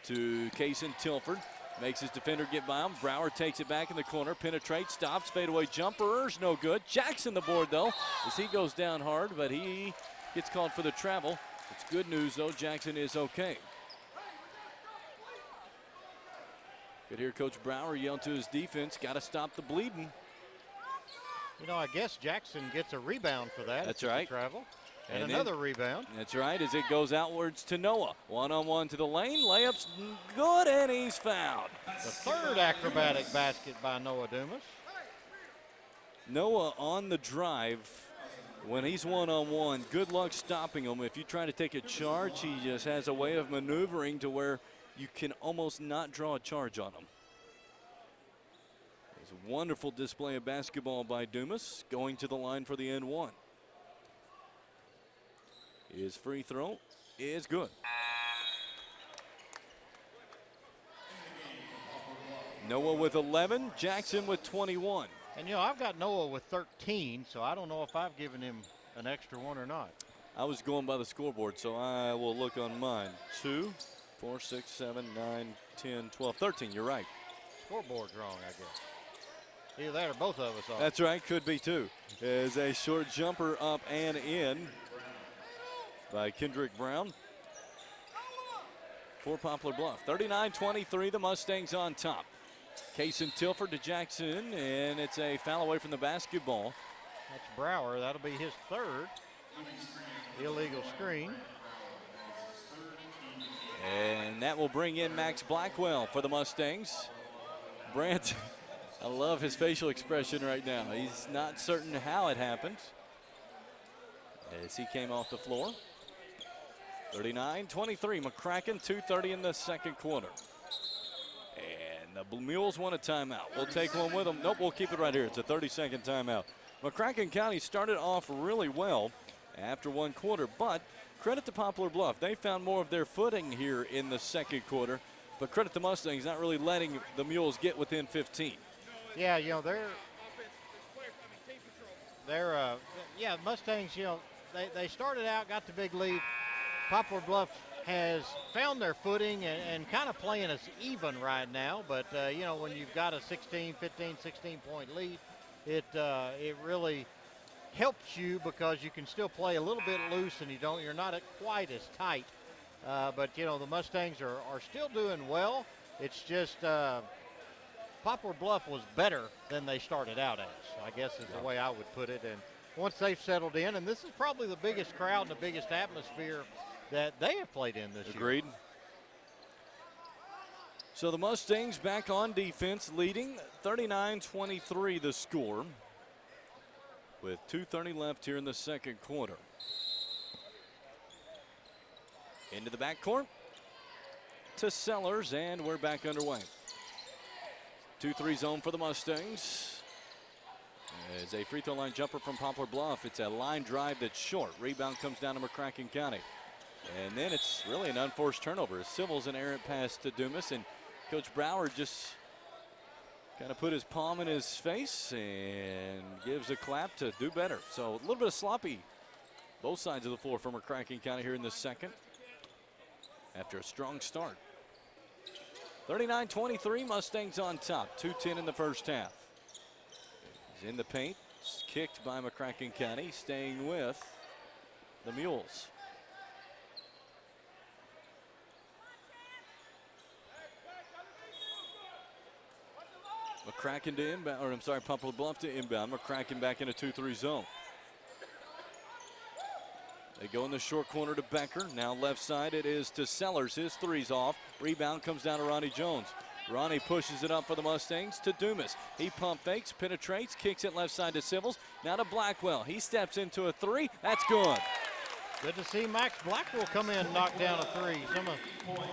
[SPEAKER 1] to Kaysen Tilford. Makes his defender get by him. Brower takes it back in the corner, penetrates, stops, fadeaway jumper's no good. Jackson the board though, as he goes down hard, but he gets called for the travel. It's good news though, Jackson is okay. Could hear Coach Brower yell to his defense, got to stop the bleeding.
[SPEAKER 2] You know, I guess Jackson gets a rebound for that.
[SPEAKER 1] That's right.
[SPEAKER 2] Travel. And another rebound.
[SPEAKER 1] That's right, as it goes outwards to Noah. One-on-one to the lane, layup's good, and he's fouled.
[SPEAKER 2] The third acrobatic basket by Noah Dumas.
[SPEAKER 1] Noah on the drive. When he's one-on-one, good luck stopping him. If you try to take a charge, he just has a way of maneuvering to where you can almost not draw a charge on him. It's a wonderful display of basketball by Dumas, going to the line for the end one. His free throw is good. Noah with 11, Jackson with 21.
[SPEAKER 2] And, you know, I've got Noah with 13, so I don't know if I've given him an extra one or not.
[SPEAKER 1] I was going by the scoreboard, so I will look on mine. 2, 4, 6, 7, 9, 10, 12, 13. You're right.
[SPEAKER 2] Scoreboard's wrong, I guess. Either that or both of us are.
[SPEAKER 1] That's right, could be too. As a short jumper up and in by Kendrick Brown for Poplar Bluff. 39-23, the Mustangs on top. Kaysen Tilford to Jackson, and it's a foul away from the basketball.
[SPEAKER 2] That's Brower. That'll be his third illegal screen.
[SPEAKER 1] And that will bring in Max Blackwell for the Mustangs. Brant, I love his facial expression right now. He's not certain how it happened as he came off the floor. 39-23, McCracken, 2:30 in the second quarter. And the Mules want a timeout. We'll take one with them. Nope, we'll keep it right here. It's a 30-second timeout. McCracken County started off really well after one quarter, but credit to Poplar Bluff. They found more of their footing here in the second quarter, but credit to Mustangs not really letting the Mules get within 15.
[SPEAKER 2] Yeah, you know, they're Mustangs, you know, they started out, got the big lead. Poplar Bluff has found their footing and kind of playing us even right now. But, you know, when you've got a 16 point lead, it really helps you because you can still play a little bit loose and you're not quite as tight. But, you know, the Mustangs are still doing well. It's just Poplar Bluff was better than they started out as, I guess is the way I would put it. And once they've settled in, and this is probably the biggest crowd and the biggest atmosphere that they have played in this year.
[SPEAKER 1] Agreed. So the Mustangs back on defense, leading 39-23 the score with 2:30 left here in the second quarter. Into the backcourt to Sellers, and we're back underway. 2-3 zone for the Mustangs. As a free throw line jumper from Poplar Bluff. It's a line drive that's short. Rebound comes down to McCracken County. And then it's really an unforced turnover. Sybil's an errant pass to Dumas, and Coach Brower just kind of put his palm in his face and gives a clap to do better. So a little bit of sloppy both sides of the floor from McCracken County here in the second after a strong start. 39-23, Mustangs on top. 2:10 in the first half. He's in the paint. It's kicked by McCracken County, staying with the Mules. McCracken to inbound, or I'm sorry, Poplar Bluff to inbound. McCracken back in a 2-3 zone. They go in the short corner to Becker. Now left side it is to Sellers. His three's off. Rebound comes down to Ronnie Jones. Ronnie pushes it up for the Mustangs to Dumas. He pump fakes, penetrates, kicks it left side to Sibbles. Now to Blackwell. He steps into a three. That's good.
[SPEAKER 2] Good to see Max Blackwell come in and knock down a three. Some of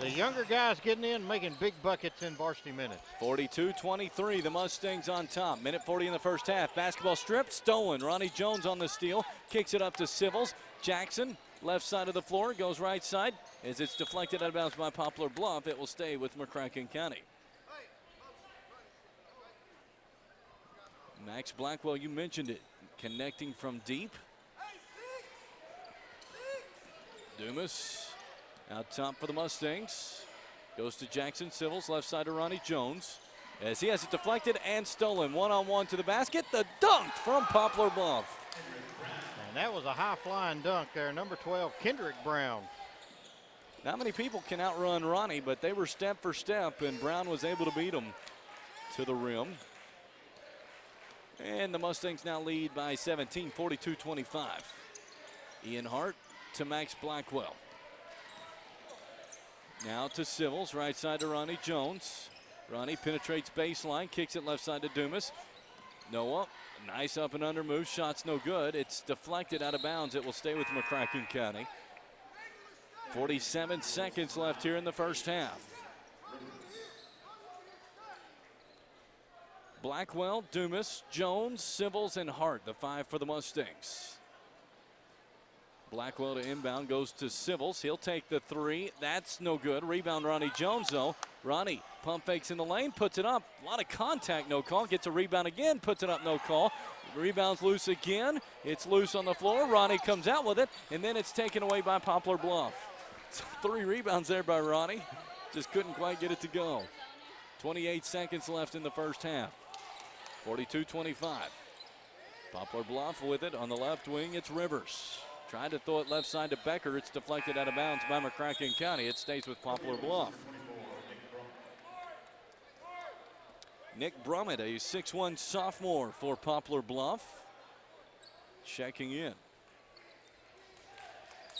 [SPEAKER 2] the younger guys getting in, making big buckets in varsity minutes.
[SPEAKER 1] 42-23, the Mustangs on top. Minute 40 in the first half. Basketball stripped, stolen. Ronnie Jones on the steal, kicks it up to Sibbles. Jackson, left side of the floor, goes right side. As it's deflected out of bounds by Poplar Bluff, it will stay with McCracken County. Max Blackwell, you mentioned it, connecting from deep. Dumas Out top for the Mustangs. Goes to Jackson Civils, left side to Ronnie Jones. As he has it deflected and stolen. One-on-one to the basket. The dunk from Poplar Bluff.
[SPEAKER 2] And that was a high-flying dunk there. Number 12, Kendrick Brown.
[SPEAKER 1] Not many people can outrun Ronnie, but they were step for step, and Brown was able to beat him to the rim. And the Mustangs now lead by 17, 42-25. Ian Hart to Max Blackwell. Now to Civils, right side to Ronnie Jones. Ronnie penetrates baseline, kicks it left side to Dumas. Noah, nice up and under move, shot's no good. It's deflected out of bounds. It will stay with McCracken County. 47 seconds left here in the first half. Blackwell, Dumas, Jones, Civils, and Hart, the 5 for the Mustangs. Blackwell to inbound, goes to Civils. He'll take the 3. That's no good. Rebound Ronnie Jones, though. Ronnie pump fakes in the lane, puts it up. A lot of contact, no call. Gets a rebound again, puts it up, no call. Rebounds loose again. It's loose on the floor. Ronnie comes out with it, and then it's taken away by Poplar Bluff. So 3 rebounds there by Ronnie. Just couldn't quite get it to go. 28 seconds left in the first half. 42-25. Poplar Bluff with it on the left wing. It's Rivers. Tried to throw it left side to Becker. It's deflected out of bounds by McCracken County. It stays with Poplar Bluff. Nick Brummett, a 6'1 sophomore for Poplar Bluff, checking in.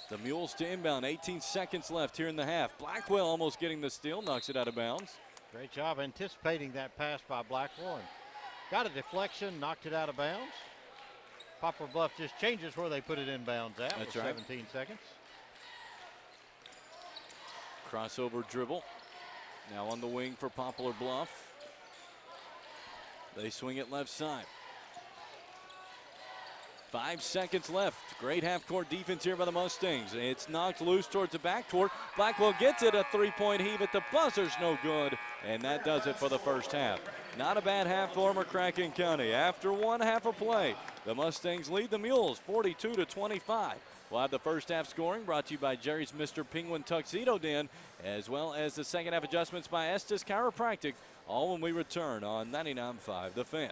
[SPEAKER 1] The Mules to inbound. 18 seconds left here in the half. Blackwell almost getting the steal. Knocks it out of bounds.
[SPEAKER 2] Great job anticipating that pass by Blackwell. Got a deflection, knocked it out of bounds. Poplar Bluff just changes where they put it inbounds at.
[SPEAKER 1] That's
[SPEAKER 2] with
[SPEAKER 1] right.
[SPEAKER 2] 17 seconds.
[SPEAKER 1] Crossover dribble. Now on the wing for Poplar Bluff. They swing it left side. 5 seconds left. Great half-court defense here by the Mustangs. It's knocked loose towards the backcourt. Blackwell gets it. A three-point heave at the buzzer's no good. And that does it for the first half. Not a bad half for McCracken County. After one half of play, the Mustangs lead the Mules 42-25. We'll have the first half scoring brought to you by Jerry's Mr. Penguin Tuxedo Den, as well as the second half adjustments by Estes Chiropractic, all when we return on 99.5 The Fan.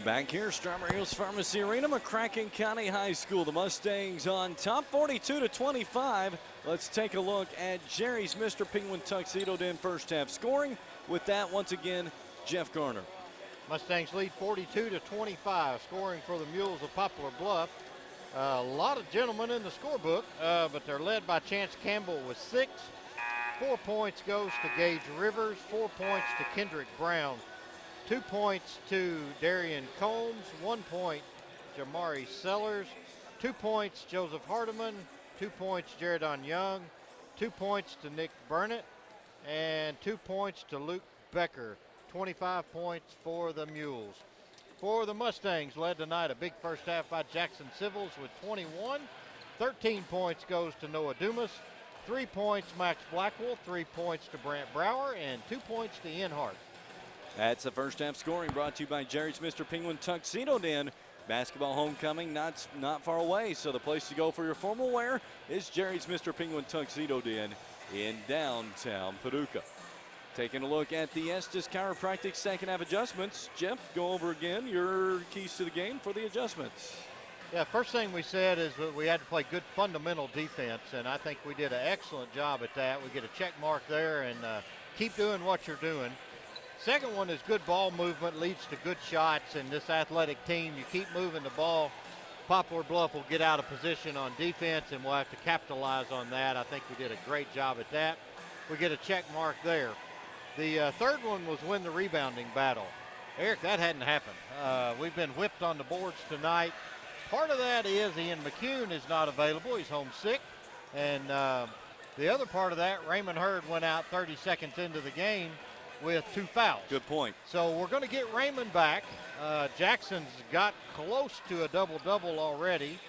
[SPEAKER 1] Back here, Strawberry Hills Pharmacy Arena, McCracken County High School. The Mustangs on top, 42-25. Let's take a look at Jerry's Mr. Penguin Tuxedo Den first half scoring. With that, once again, Jeff Garner.
[SPEAKER 2] Mustangs lead 42-25, scoring for the Mules of Poplar Bluff. A lot of gentlemen in the scorebook, but they're led by Chance Campbell with 6. 4 points goes to Gage Rivers, 4 points to Kendrick Brown, 2 points to Darian Combs, 1 point Jamari Sellers, 2 points Joseph Hardiman, 2 points Jaredon Young, 2 points to Nick Burnett, and 2 points to Luke Becker. 25 points for the Mules. For the Mustangs, led tonight a big first half by Jackson Civils with 21. 13 points goes to Noah Dumas, 3 points Max Blackwell, 3 points to Brant Brower, and 2 points to Ian Hart.
[SPEAKER 1] That's the first half scoring brought to you by Jerry's Mr. Penguin Tuxedo Den. Basketball homecoming not far away, so the place to go for your formal wear is Jerry's Mr. Penguin Tuxedo Den in downtown Paducah. Taking a look at the Estes Chiropractic second half adjustments. Jeff, go over again your keys to the game for the adjustments.
[SPEAKER 2] Yeah, first thing we said is that we had to play good fundamental defense, and I think we did an excellent job at that. We get a check mark there, and keep doing what you're doing. Second one is good ball movement leads to good shots, and this athletic team, you keep moving the ball, Poplar Bluff will get out of position on defense, and we'll have to capitalize on that. I think we did a great job at that. We get a check mark there. The third one was win the rebounding battle. Eric, that hadn't happened. We've been whipped on the boards tonight. Part of that is Ian McCune is not available. He's homesick. And the other part of that, Raymond Hurd went out 30 seconds into the game with 2 fouls.
[SPEAKER 1] Good point.
[SPEAKER 2] So we're going to get Raymond back. Jackson's got close to a double-double already.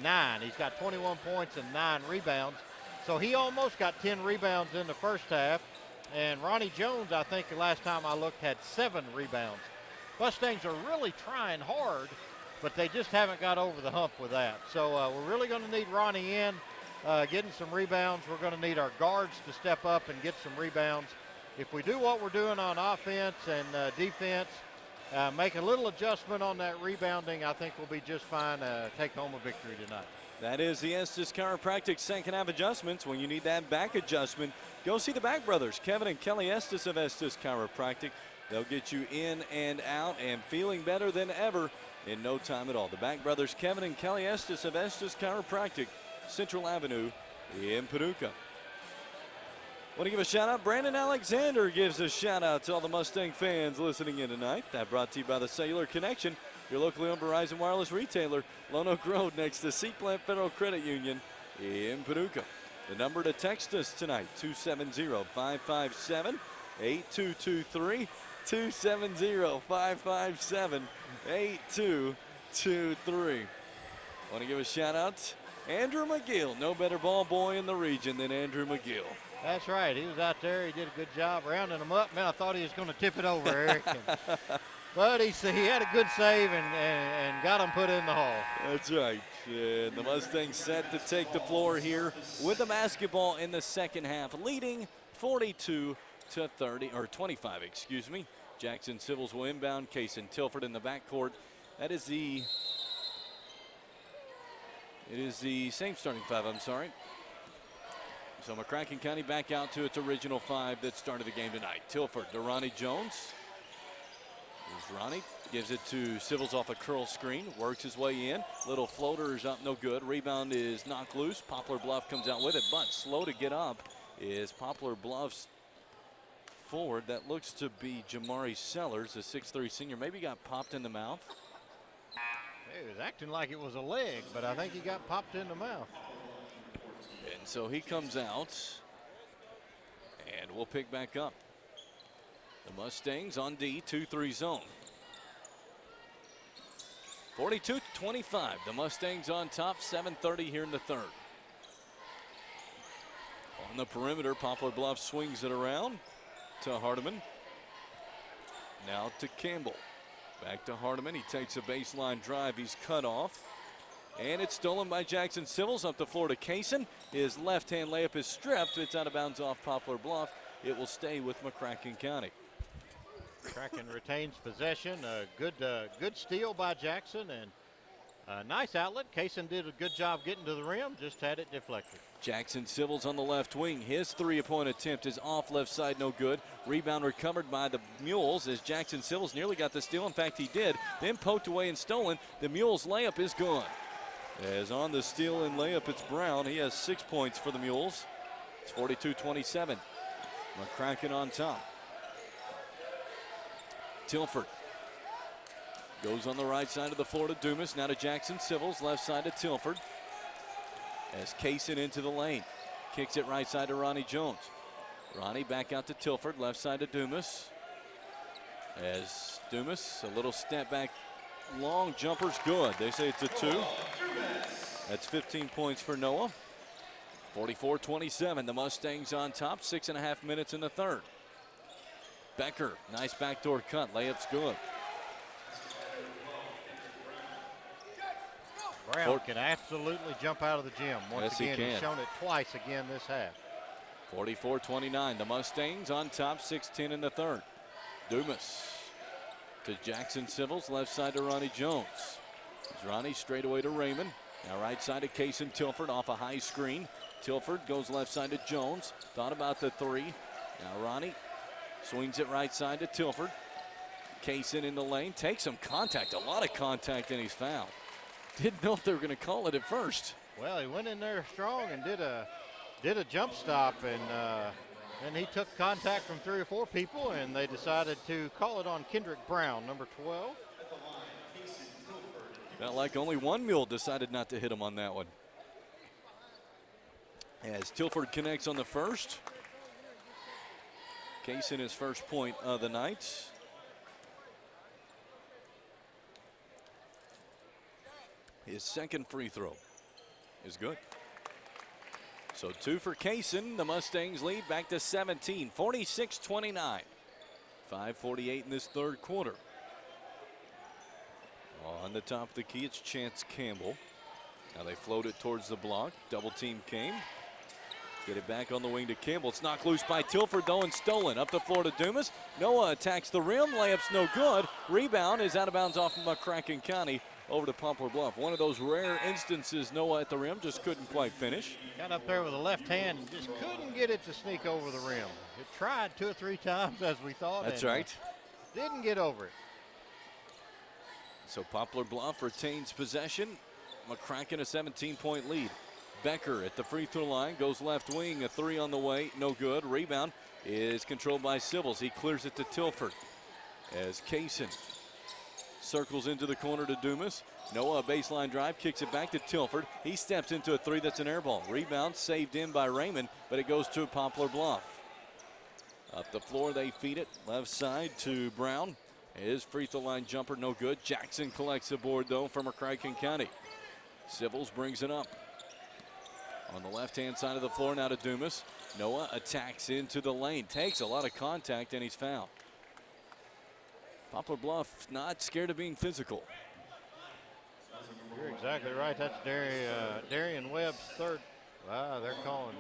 [SPEAKER 2] 9. He's got 21 points and 9 rebounds. So he almost got 10 rebounds in the first half. And Ronnie Jones, I think the last time I looked, had 7 rebounds. Mustangs are really trying hard, but they just haven't got over the hump with that. So we're really going to need Ronnie in, getting some rebounds. We're going to need our guards to step up and get some rebounds. If we do what we're doing on offense and defense, make a little adjustment on that rebounding, I think we'll be just fine to take home a victory tonight.
[SPEAKER 1] That is the Estes Chiropractic second half adjustments. When you need that back adjustment, go see the Back Brothers, Kevin and Kelly Estes of Estes Chiropractic. They'll get you in and out and feeling better than ever in no time at all. The Back Brothers, Kevin and Kelly Estes of Estes Chiropractic, Central Avenue in Paducah. Want to give a shout out? Brandon Alexander gives a shout out to all the Mustang fans listening in tonight. That brought to you by the Cellular Connection, your locally owned Verizon Wireless retailer, Lone Oak Road next to Seaplant Federal Credit Union in Paducah. The number to text us tonight, 270-557-8223, 270-557-8223. Want to give a shout out? Andrew McGill, no better ball boy in the region than Andrew McGill.
[SPEAKER 2] That's right. He was out there. He did a good job rounding them up. Man, I thought he was going to tip it over, Eric. But he had a good save and got him put in the hall.
[SPEAKER 1] That's right. And the Mustangs set to take the floor here with the basketball in the second half, leading 42-25, excuse me. Jackson Civils will inbound. Case and Tilford in the backcourt. It is the same starting 5, I'm sorry. So McCracken County back out to its original 5 that started the game tonight. Tilford to Ronnie Jones. Here's Ronnie, gives it to Civils off a curl screen, works his way in. Little floater is up, no good. Rebound is knocked loose. Poplar Bluff comes out with it, but slow to get up is Poplar Bluff's forward. That looks to be Jamari Sellers, a 6'3 senior. Maybe got popped in the mouth.
[SPEAKER 2] He was acting like it was a leg, but I think he got popped in the mouth.
[SPEAKER 1] And so he comes out, and we'll pick back up. The Mustangs on D, 2-3 zone. 42-25. The Mustangs on top, 7:30 here in the third. On the perimeter, Poplar Bluff swings it around to Hardiman. Now to Campbell. Back to Hardiman. He takes a baseline drive. He's cut off. And it's stolen by Jackson Civils up the floor to Kaysen. His left-hand layup is stripped. It's out of bounds off Poplar Bluff. It will stay with McCracken County.
[SPEAKER 2] McCracken retains possession. Good steal by Jackson, and a nice outlet. Kaysen did a good job getting to the rim, just had it deflected.
[SPEAKER 1] Jackson Civils on the left wing. His three-point attempt is off left side, no good. Rebound recovered by the Mules as Jackson Civils nearly got the steal. In fact, he did. Then poked away and stolen. The Mules layup is gone. As on the steal and layup, it's Brown. He has 6 points for the Mules. It's 42-27. McCracken on top. Tilford goes on the right side of the floor to Dumas. Now to Jackson Civils, left side to Tilford. As Kaysen into the lane. Kicks it right side to Ronnie Jones. Ronnie back out to Tilford, left side to Dumas. As Dumas, a little step back, long jumper's good. They say it's a 2. That's 15 points for Noah. 44-27, the Mustangs on top, 6.5 minutes in the third. Becker, nice backdoor cut, layup's good.
[SPEAKER 2] Brown can absolutely jump out of the gym. Once again,
[SPEAKER 1] he can.
[SPEAKER 2] He's shown it twice again this half.
[SPEAKER 1] 44-29, the Mustangs on top, 6:10 in the third. Dumas to Jackson Civils, left side to Ronnie Jones. It's Ronnie straight away to Raymond. Now right side to Kaysen Tilford off a high screen. Tilford goes left side to Jones. Thought about the 3. Now Ronnie swings it right side to Tilford. Kaysen in the lane, takes some contact, a lot of contact, and he's fouled. Didn't know if they were going to call it at first.
[SPEAKER 2] Well, he went in there strong and did a jump stop, and then he took contact from 3 or 4 people, and they decided to call it on Kendrick Brown, number 12.
[SPEAKER 1] Felt like only one Mule decided not to hit him on that one. As Tilford connects on the first. Kaysen his first point of the night. His second free throw is good. So 2 for Kaysen. The Mustangs lead back to 17, 46-29. 5:48 in this third quarter. On the top of the key, it's Chance Campbell. Now they float it towards the block. Double team came. Get it back on the wing to Campbell. It's knocked loose by Tilford, though, and stolen. Up the floor to Dumas. Noah attacks the rim. Layup's no good. Rebound is out of bounds off of McCracken County over to Poplar Bluff. One of those rare instances, Noah at the rim, just couldn't quite finish.
[SPEAKER 2] Got up there with the left hand and just couldn't get it to sneak over the rim. It tried 2 or 3 times, as we thought.
[SPEAKER 1] That's right.
[SPEAKER 2] Didn't get over it.
[SPEAKER 1] So Poplar Bluff retains possession. McCracken a 17-point lead. Becker at the free throw line, goes left wing, a 3 on the way, no good. Rebound is controlled by Civils. He clears it to Tilford as Kaysen circles into the corner to Dumas. Noah, baseline drive, kicks it back to Tilford. He steps into a 3 that's an air ball. Rebound saved in by Raymond, but it goes to Poplar Bluff. Up the floor, they feed it. Left side to Brown. His free throw line jumper, no good. Jackson collects the board, though, from McCracken County. Civils brings it up. On the left-hand side of the floor now to Dumas. Noah attacks into the lane. Takes a lot of contact, and he's fouled. Poplar Bluff not scared of being physical.
[SPEAKER 2] You're exactly right. That's Darian Webb's third. They're calling.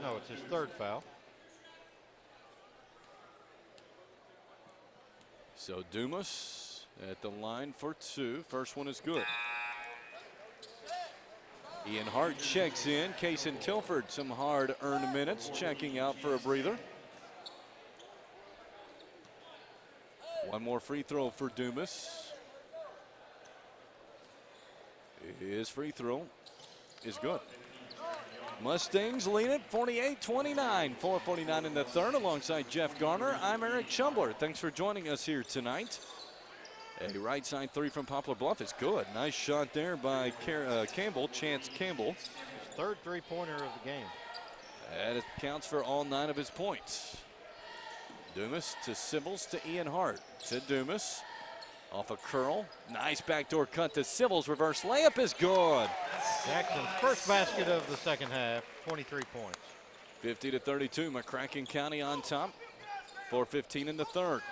[SPEAKER 2] No, it's his third foul.
[SPEAKER 1] So Dumas at the line for 2. First one is good. Ian Hart checks in. Kaysen Tilford, some hard-earned minutes, checking out for a breather. One more free throw for Dumas. His free throw is good. Mustangs lead it 48-29. 4:49 in the third alongside Jeff Garner. I'm Eric Chumbler. Thanks for joining us here tonight. A right side 3 from Poplar Bluff is good. Nice shot there by Campbell, Chance Campbell.
[SPEAKER 2] His third 3-pointer of the game.
[SPEAKER 1] That counts for all 9 of his points. Dumas to Civils to Ian Hart. To Dumas. Off a curl. Nice backdoor cut to Civils. Reverse layup is good.
[SPEAKER 2] Jackson's first basket of the second half. 23 points.
[SPEAKER 1] 50-32. McCracken County on top. 4:15 in the third.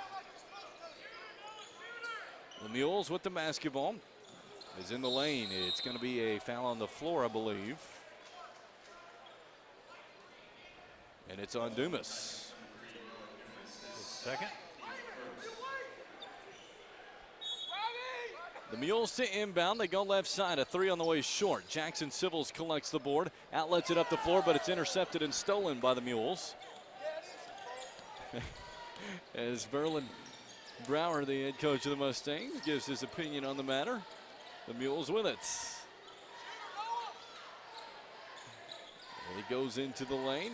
[SPEAKER 1] The Mules with the basketball is in the lane. It's going to be a foul on the floor, I believe. And it's on Dumas.
[SPEAKER 2] Second.
[SPEAKER 1] The Mules to inbound. They go left side. A three on the way short. Jackson Civils collects the board. Outlets it up the floor, but it's intercepted and stolen by the Mules. As Verlin Brower, the head coach of the Mustangs, gives his opinion on the matter. The Mules with it. And he goes into the lane.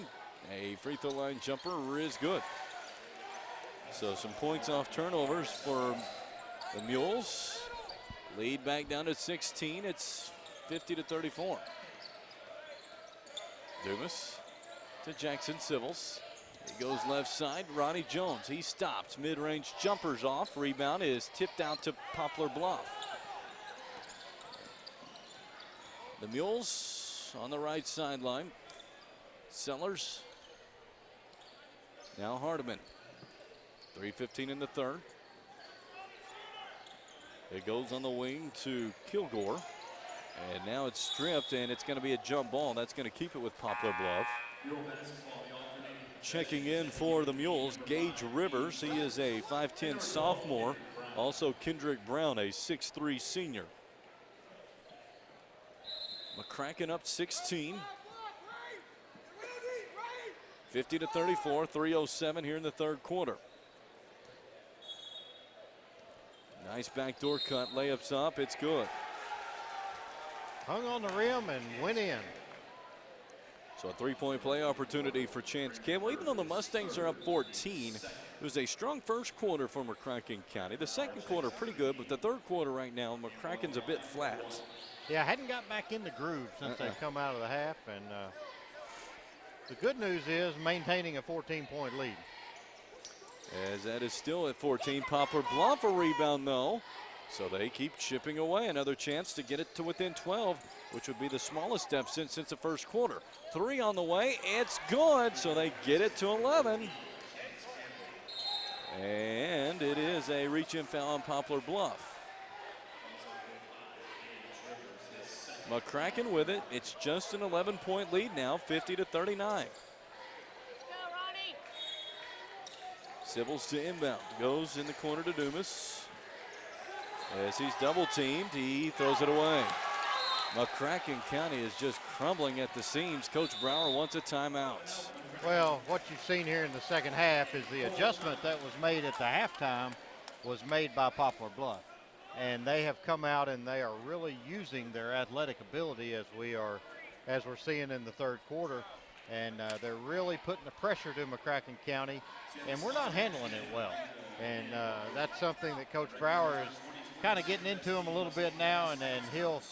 [SPEAKER 1] A free throw line jumper is good. So some points off turnovers for the Mules. Lead back down to 16. It's 50-34. Dumas to Jackson Civils. He goes left side. Ronnie Jones. He stops. Mid-range jumpers off. Rebound is tipped out to Poplar Bluff. The Mules on the right sideline. Sellers. Now Hardiman. 3:15 in the third. It goes on the wing to Kilgore. And now it's stripped, and it's going to be a jump ball. That's going to keep it with Poplar Bluff. Checking in for the Mules, Gage Rivers. He is a 5'10 sophomore. Also Kendrick Brown, a 6'3 senior. McCracken up 16. 50-34, 3:07 here in the third quarter. Nice backdoor cut, layups up, it's good.
[SPEAKER 2] Hung on the rim and went in.
[SPEAKER 1] So a three-point play opportunity for Chance Campbell. Even though the Mustangs are up 14, it was a strong first quarter for McCracken County. The second quarter pretty good, but the third quarter right now, McCracken's a bit flat.
[SPEAKER 2] Yeah, hadn't got back in the groove since they've come out of the half. And the good news is maintaining a 14-point lead.
[SPEAKER 1] As that is still at 14. Poplar Bluff a rebound though. So they keep chipping away. Another chance to get it to within 12, which would be the smallest deficit since the first quarter. Three on the way. It's good. So they get it to 11. And it is a reach-in foul on Poplar Bluff. McCracken with it. It's just an 11-point lead now, 50-39. Civils to inbound. Goes in the corner to Dumas. As he's double teamed, he throws it away. McCracken County is just crumbling at the seams. Coach Brower wants a timeout.
[SPEAKER 2] Well, what you've seen here in the second half is the adjustment that was made at the halftime was made by Poplar Bluff. And they have come out and they are really using their athletic ability as we're seeing in the third quarter. And they're really putting the pressure to McCracken County, and we're not handling it well. And that's something that Coach Brower is kind of getting into him a little bit now, and then he'll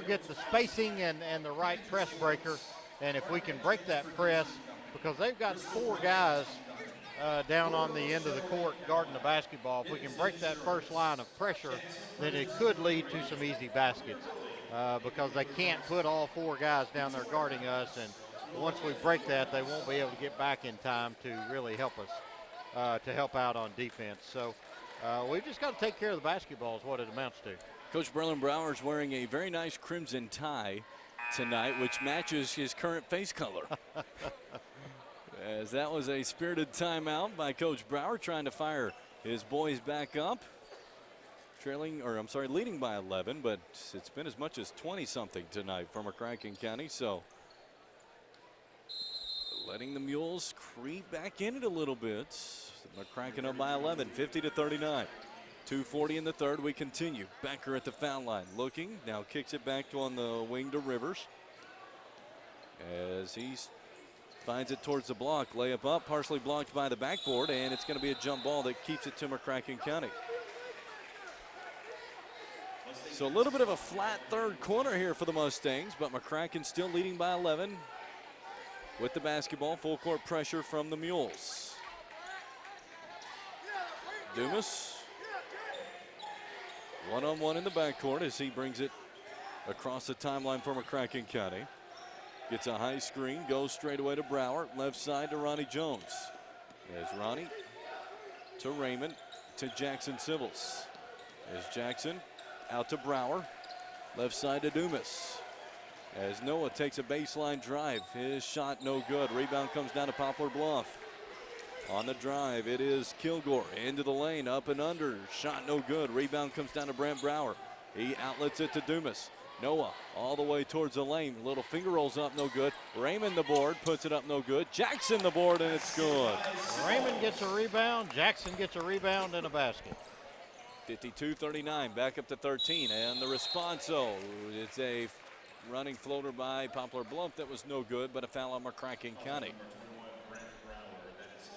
[SPEAKER 2] get the spacing and the right press breaker. And if we can break that press, because they've got four guys down on the end of the court guarding the basketball, if we can break that first line of pressure, then it could lead to some easy baskets because they can't put all four guys down there guarding us. And once we break that, they won't be able to get back in time to really help us, to help out on defense. So we've just got to take care of the basketball is what it amounts to.
[SPEAKER 1] Coach Berlin Brower is wearing a very nice crimson tie tonight, which matches his current face color. As that was a spirited timeout by Coach Brower, trying to fire his boys back up. Leading by 11, but it's been as much as 20-something tonight for McCracken County. So letting the Mules creep back in it a little bit. McCracken up by 11, 50-39. 2:40 in the third. We continue. Becker at the foul line, looking now, kicks it back on the wing to Rivers as he finds it towards the block. Layup up, partially blocked by the backboard, and it's going to be a jump ball that keeps it to McCracken County. So a little bit of a flat third quarter here for the Mustangs, but McCracken still leading by 11 with the basketball. Full court pressure from the Mules. Dumas one-on-one in the backcourt as he brings it across the timeline for McCracken County. Gets a high screen, goes straight away to Brower. Left side to Ronnie Jones. There's Ronnie to Raymond to Jackson Civils. There's Jackson out to Brower. Left side to Dumas. As Noah takes a baseline drive. His shot no good. Rebound comes down to Poplar Bluff. On the drive, it is Kilgore into the lane, up and under. Shot no good. Rebound comes down to Brent Brower. He outlets it to Dumas. Noah all the way towards the lane. Little finger rolls up, no good. Raymond the board, puts it up, no good. Jackson the board, and it's good.
[SPEAKER 2] Raymond gets a rebound. Jackson gets a rebound and a basket.
[SPEAKER 1] 52-39, back up to 13. And the response, it's a running floater by Poplar Bluff that was no good, but a foul on McCracken County.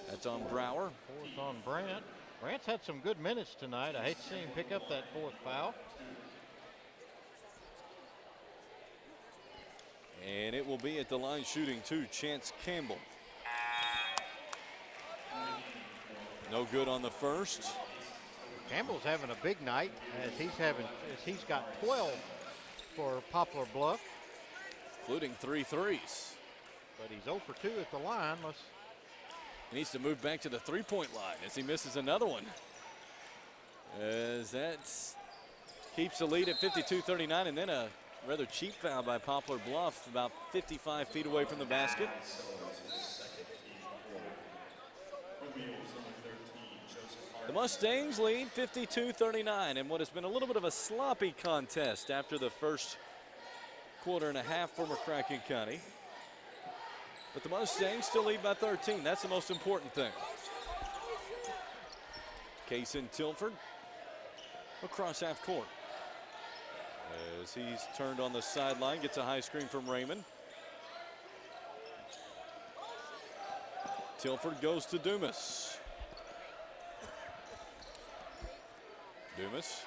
[SPEAKER 1] That's on Brower.
[SPEAKER 2] Fourth on Brandt. Brandt's had some good minutes tonight. I hate to see him pick up that fourth foul.
[SPEAKER 1] And it will be at the line shooting two, Chance Campbell. No good on the first.
[SPEAKER 2] Campbell's having a big night as he's got 12 for Poplar Bluff.
[SPEAKER 1] Including 3 threes.
[SPEAKER 2] But he's 0 for 2 at the line.
[SPEAKER 1] He needs to move back to the three-point line as he misses another one. As that keeps the lead at 52-39, and then a rather cheap foul by Poplar Bluff about 55 feet away from the basket. The Mustangs lead 52-39 in what has been a little bit of a sloppy contest after the first quarter and a half for McCracken County. But the Mustangs still lead by 13. That's the most important thing. Case in Tilford across half court. As he's turned on the sideline, gets a high screen from Raymond. Tilford goes to Dumas. Dumas.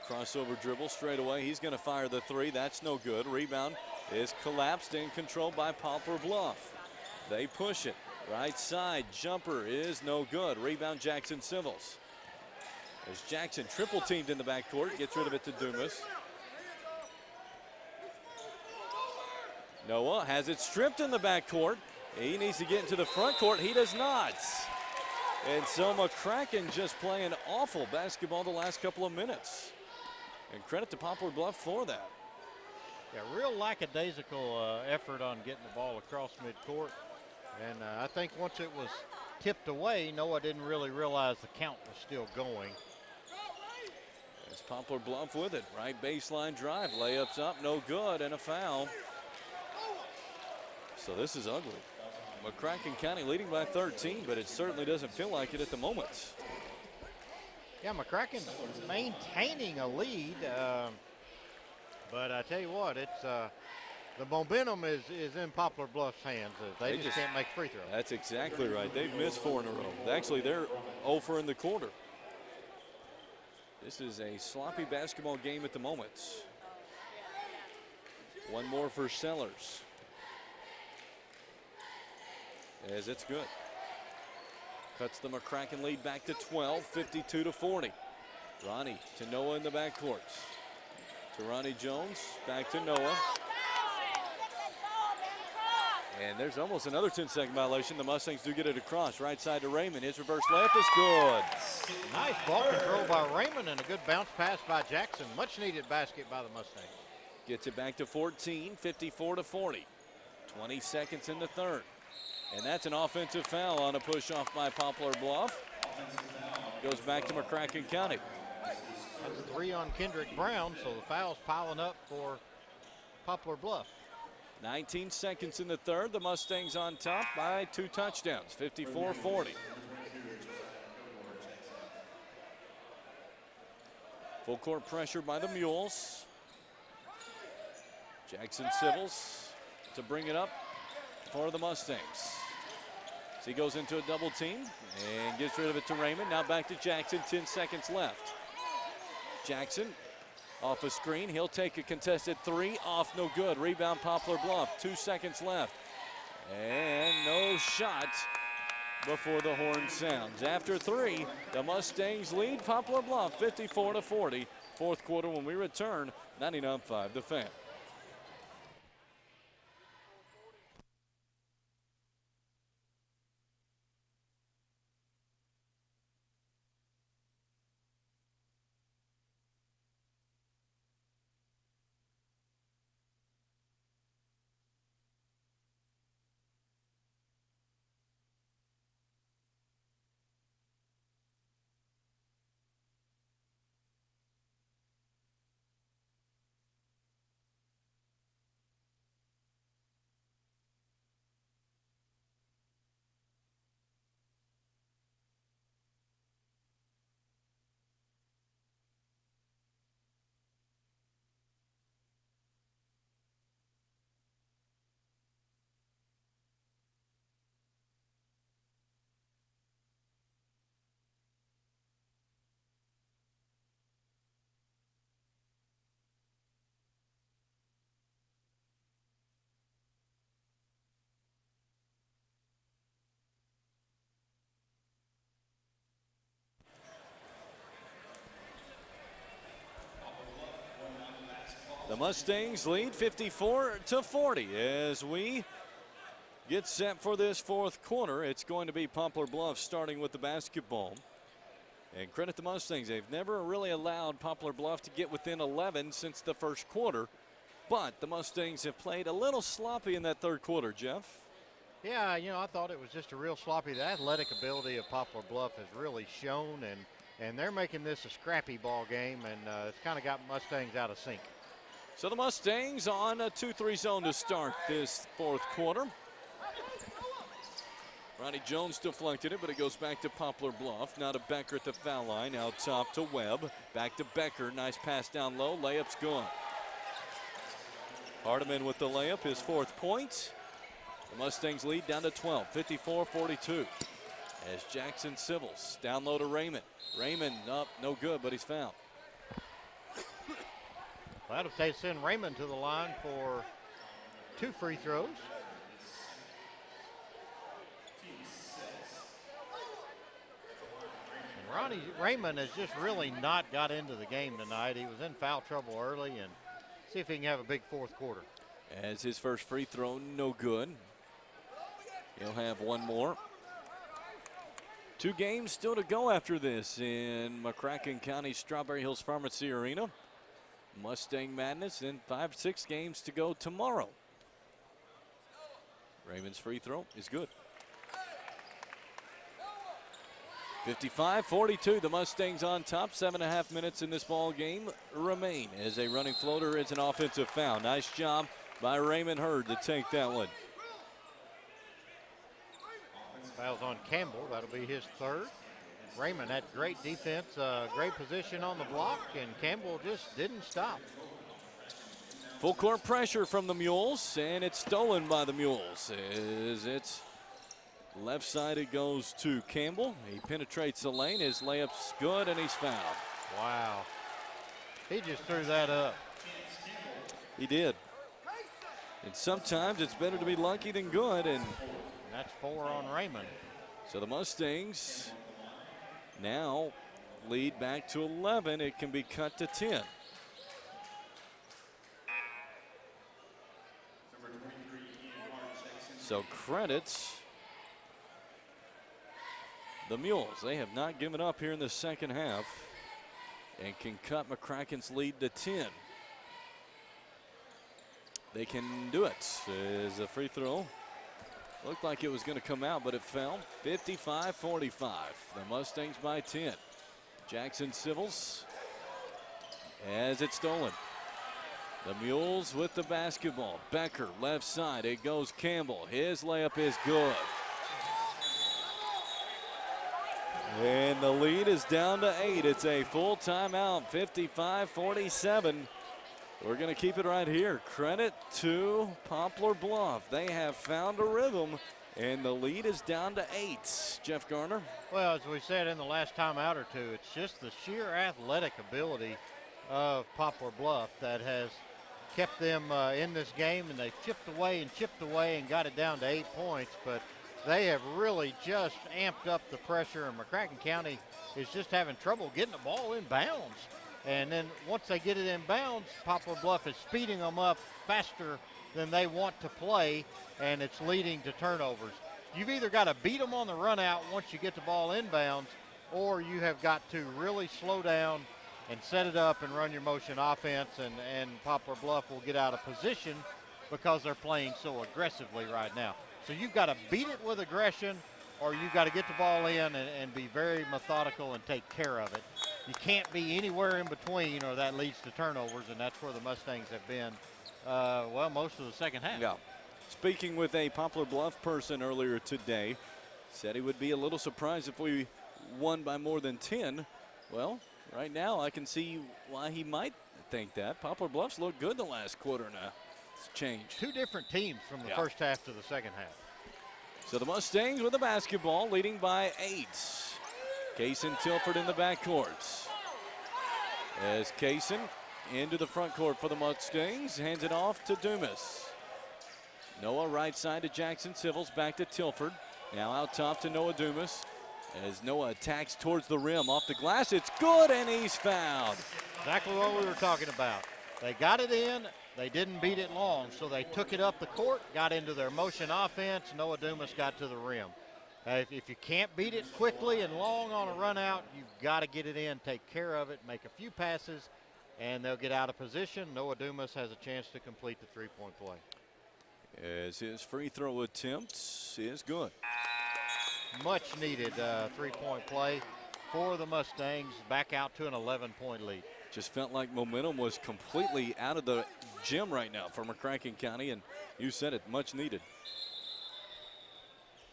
[SPEAKER 1] Crossover dribble straight away. He's going to fire the three. That's no good. Rebound is collapsed and controlled by Poplar Bluff. They push it. Right side jumper is no good. Rebound Jackson Civils. As Jackson triple teamed in the backcourt, gets rid of it to Dumas. Noah has it stripped in the backcourt. He needs to get into the front court. He does not. And so McCracken just playing awful basketball the last couple of minutes. And credit to Poplar Bluff for that.
[SPEAKER 2] Yeah, real lackadaisical effort on getting the ball across midcourt. And I think once it was tipped away, Noah didn't really realize the count was still going.
[SPEAKER 1] It's Poplar Bluff with it. Right baseline drive. Layups up, no good, and a foul. So this is ugly. McCracken County leading by 13, but it certainly doesn't feel like it at the moment.
[SPEAKER 2] Yeah, McCracken's maintaining a lead. But I tell you what, it's the momentum is in Poplar Bluff's hands. They just can't make free throws.
[SPEAKER 1] That's exactly right. They've missed 4 in a row. Actually, they're 0 for in the quarter. This is a sloppy basketball game at the moment. One more for Sellers. As it's good. Cuts the McCracken lead back to 12, 52-40. Ronnie to Noah in the backcourt. To Ronnie Jones, back to Noah. And there's almost another 10-second violation. The Mustangs do get it across. Right side to Raymond. His reverse layup is good.
[SPEAKER 2] Nice ball control by Raymond and a good bounce pass by Jackson. Much needed basket by the Mustangs.
[SPEAKER 1] Gets it back to 14, 54-40. 20 seconds in the third. And that's an offensive foul on a push off by Poplar Bluff. Goes back to McCracken County.
[SPEAKER 2] That's 3 on Kendrick Brown, so the foul's piling up for Poplar Bluff.
[SPEAKER 1] 19 seconds in the third. The Mustangs on top by 2 touchdowns, 54-40. Full court pressure by the Mules. Jackson Civils to bring it up for the Mustangs. So he goes into a double team and gets rid of it to Raymond. Now back to Jackson, 10 seconds left. Jackson off a screen. He'll take a contested 3 off, no good. Rebound Poplar Bluff, 2 seconds left. And no shot before the horn sounds. After 3, the Mustangs lead Poplar Bluff 54-40. Fourth quarter when we return, 99.5 The Fan. The Mustangs lead 54-40 as we get set for this fourth quarter. It's going to be Poplar Bluff starting with the basketball. And credit the Mustangs. They've never really allowed Poplar Bluff to get within 11 since the first quarter. But the Mustangs have played a little sloppy in that third quarter, Jeff.
[SPEAKER 2] Yeah, you know, I thought it was just a real sloppy. The athletic ability of Poplar Bluff has really shown, and they're making this a scrappy ball game, and it's kind of got Mustangs out of sync.
[SPEAKER 1] So the Mustangs on a 2-3 zone to start this fourth quarter. Ronnie Jones deflected it, but it goes back to Poplar Bluff. Now to Becker at the foul line. Out top to Webb. Back to Becker. Nice pass down low. Layup's good. Hardiman with the layup, his fourth point. The Mustangs lead down to 12, 54-42. As Jackson Civils down low to Raymond. Raymond up, no good, but he's fouled.
[SPEAKER 2] That'll send Raymond to the line for 2 free throws. Ronnie Raymond has just really not got into the game tonight. He was in foul trouble early, and see if he can have a big fourth quarter.
[SPEAKER 1] As his first free throw, no good. He'll have one more. 2 games still to go after this in McCracken County Strawberry Hills Pharmacy Arena. Mustang Madness, and 5-6 games to go tomorrow. Raymond's free throw is good. 55-42, the Mustangs on top. 7.5 minutes in this ball game remain as a running floater is an offensive foul. Nice job by Raymond Hurd to take that one.
[SPEAKER 2] Fouls on Campbell, that'll be his third. Raymond had great defense, great position on the block, and Campbell just didn't stop.
[SPEAKER 1] Full court pressure from the Mules, and it's stolen by the Mules as it's left side. It goes to Campbell. He penetrates the lane. His layup's good, and he's fouled.
[SPEAKER 2] Wow. He just threw that up.
[SPEAKER 1] He did. And sometimes it's better to be lucky than good, and
[SPEAKER 2] that's 4 on Raymond.
[SPEAKER 1] So the Mustangs now lead back to 11. It can be cut to 10. So credits the Mules. They have not given up here in the second half and can cut McCracken's lead to 10. They can do it. As a free throw looked like it was going to come out, but it fell. 55-45. The Mustangs by 10. Jackson Civils as it's stolen. The Mules with the basketball. Becker left side. It goes Campbell. His layup is good. And the lead is down to 8. It's a full timeout. 55-47. We're going to keep it right here. Credit to Poplar Bluff. They have found a rhythm, and the lead is down to 8. Jeff Garner.
[SPEAKER 2] Well, as we said in the last timeout or two, it's just the sheer athletic ability of Poplar Bluff that has kept them in this game, and they've chipped away and got it down to 8 points. But they have really just amped up the pressure, and McCracken County is just having trouble getting the ball in bounds. And then once they get it in bounds, Poplar Bluff is speeding them up faster than they want to play, and it's leading to turnovers. You've either got to beat them on the run out once you get the ball in bounds, or you have got to really slow down and set it up and run your motion offense, and Poplar Bluff will get out of position because they're playing so aggressively right now. So you've got to beat it with aggression, or you've got to get the ball in and be very methodical and take care of it. You can't be anywhere in between, or that leads to turnovers, and that's where the Mustangs have been, well, most of the second half.
[SPEAKER 1] Yeah. Speaking with a Poplar Bluff person earlier today, said he would be a little surprised if we won by more than 10. Well, right now I can see why he might think that. Poplar Bluff's looked good the last quarter now. It's changed.
[SPEAKER 2] 2 different teams from the first half to the second half.
[SPEAKER 1] So the Mustangs with the basketball, leading by 8. Kaysen Tilford in the backcourt. As Kaysen into the front court for the Mustangs, hands it off to Dumas. Noah right side to Jackson Civils, back to Tilford. Now out top to Noah Dumas. As Noah attacks towards the rim, off the glass, it's good, and he's fouled.
[SPEAKER 2] Exactly what we were talking about. They got it in. They didn't beat it long, so they took it up the court, got into their motion offense. Noah Dumas got to the rim. If you can't beat it quickly and long on a run out, you've got to get it in, take care of it, make a few passes, and they'll get out of position. Noah Dumas has a chance to complete the three-point play.
[SPEAKER 1] As his free throw attempt is good.
[SPEAKER 2] Much needed three-point play for the Mustangs, back out to an 11-point lead.
[SPEAKER 1] Just felt like momentum was completely out of the gym right now for McCracken County, and you said it, much needed.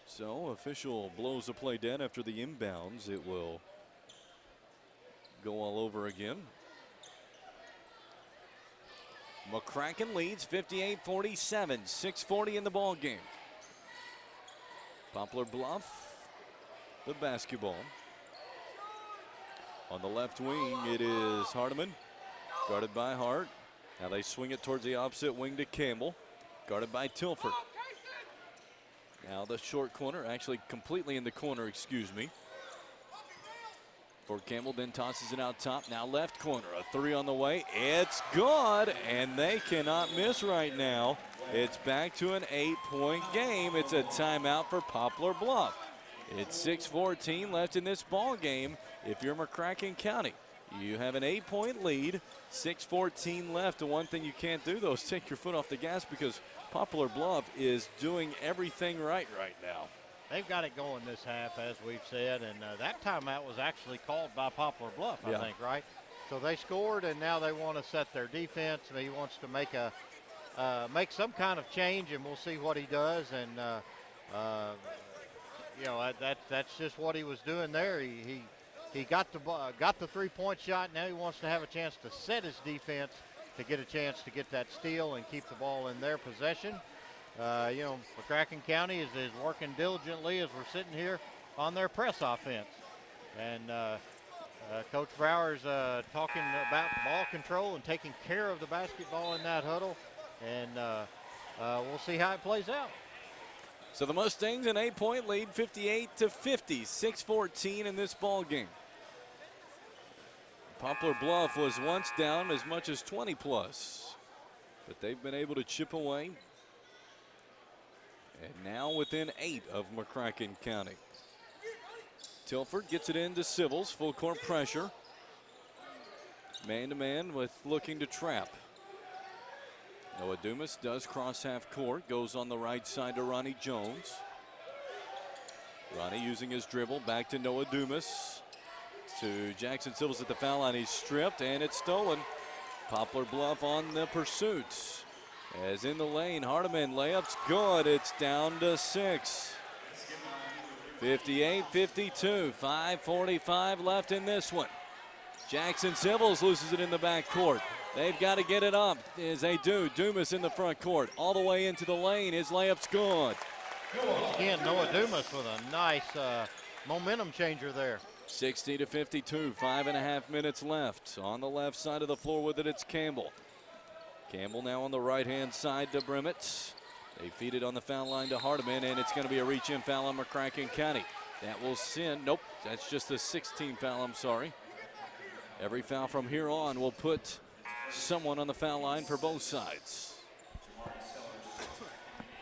[SPEAKER 1] So official blows the play dead after the inbounds. It will go all over again. McCracken leads 58-47, 6:40 in the ball game. Poplar Bluff, the basketball. On the left wing, it is Hardiman, guarded by Hart. Now they swing it towards the opposite wing to Campbell, guarded by Tilford. Now the short corner, actually completely in the corner, excuse me. For Campbell, then tosses it out top. Now left corner, a three on the way. It's good, and they cannot miss right now. It's back to an 8-point game. It's a timeout for Poplar Bluff. It's 6:14 left in this ball game. If you're McCracken County, you have an 8-point lead, 6:14 left. The one thing you can't do, though, is take your foot off the gas, because Poplar Bluff is doing everything right now.
[SPEAKER 2] They've got it going this half, as we've said, and that timeout was actually called by Poplar Bluff, I think, right? So they scored, and now they want to set their defense. He wants to make some kind of change, and we'll see what he does. And you know, that's just what he was doing there. He got the three-point shot. Now he wants to have a chance to set his defense to get a chance to get that steal and keep the ball in their possession. You know, McCracken County is working diligently as we're sitting here on their press offense. And Coach Brower's talking about ball control and taking care of the basketball in that huddle. And we'll see how it plays out.
[SPEAKER 1] So the Mustangs an 8-point lead, 58-50, 6:14 in this ball game. Poplar Bluff was once down as much as 20 plus, but they've been able to chip away. And now within 8 of McCracken County. Tilford gets it into Civils, full court pressure. Man-to-man with looking to trap. Noah Dumas does cross half court, goes on the right side to Ronnie Jones. Ronnie using his dribble, back to Noah Dumas. To Jackson Civils at the foul line, he's stripped and it's stolen. Poplar Bluff on the pursuit. As in the lane, Hardiman layup's good, it's down to 6. 58-52, 5:45 left in this one. Jackson Civils loses it in the back court. They've got to get it up as they do. Dumas in the front court, all the way into the lane. His layup's good.
[SPEAKER 2] Again, Noah Dumas with a nice momentum changer there.
[SPEAKER 1] 60-52, 5.5 minutes left. On the left side of the floor with it, it's Campbell. Campbell now on the right-hand side to Brimmett. They feed it on the foul line to Hardiman, and it's going to be a reach-in foul on McCracken County. That will send, nope, that's just a 16 foul, I'm sorry. Every foul from here on will put someone on the foul line for both sides.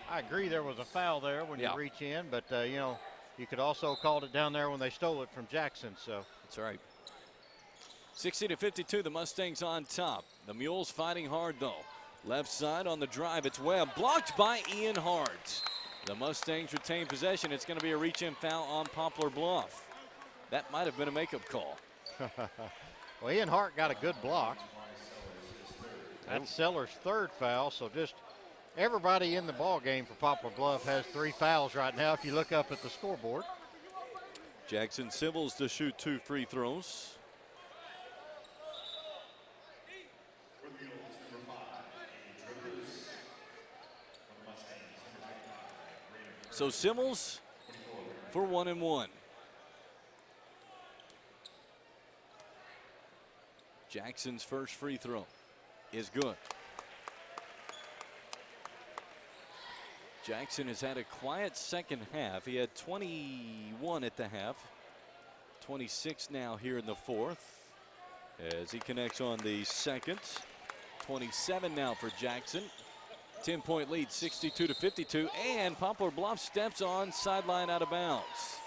[SPEAKER 2] I agree there was a foul there when you reach in, but, you know, you could also called it down there when they stole it from Jackson, so.
[SPEAKER 1] That's right. 60-52, the Mustangs on top. The Mules fighting hard, though. Left side on the drive, it's Webb, blocked by Ian Hart. The Mustangs retain possession. It's going to be a reach-in foul on Poplar Bluff. That might have been a makeup call.
[SPEAKER 2] Well, Ian Hart got a good block. That's Sellers' third foul, so just everybody in the ball game for Poplar Bluff has 3 fouls right now if you look up at the scoreboard.
[SPEAKER 1] Jackson Civils to shoot 2 free throws. So Civils for 1 and 1. Jackson's first free throw is good. Jackson has had a quiet second half. He had 21 at the half, 26 now here in the fourth, as he connects on the second. 27 now for Jackson. 10-point lead, 62-52, and Poplar Bluff steps on sideline out of bounds.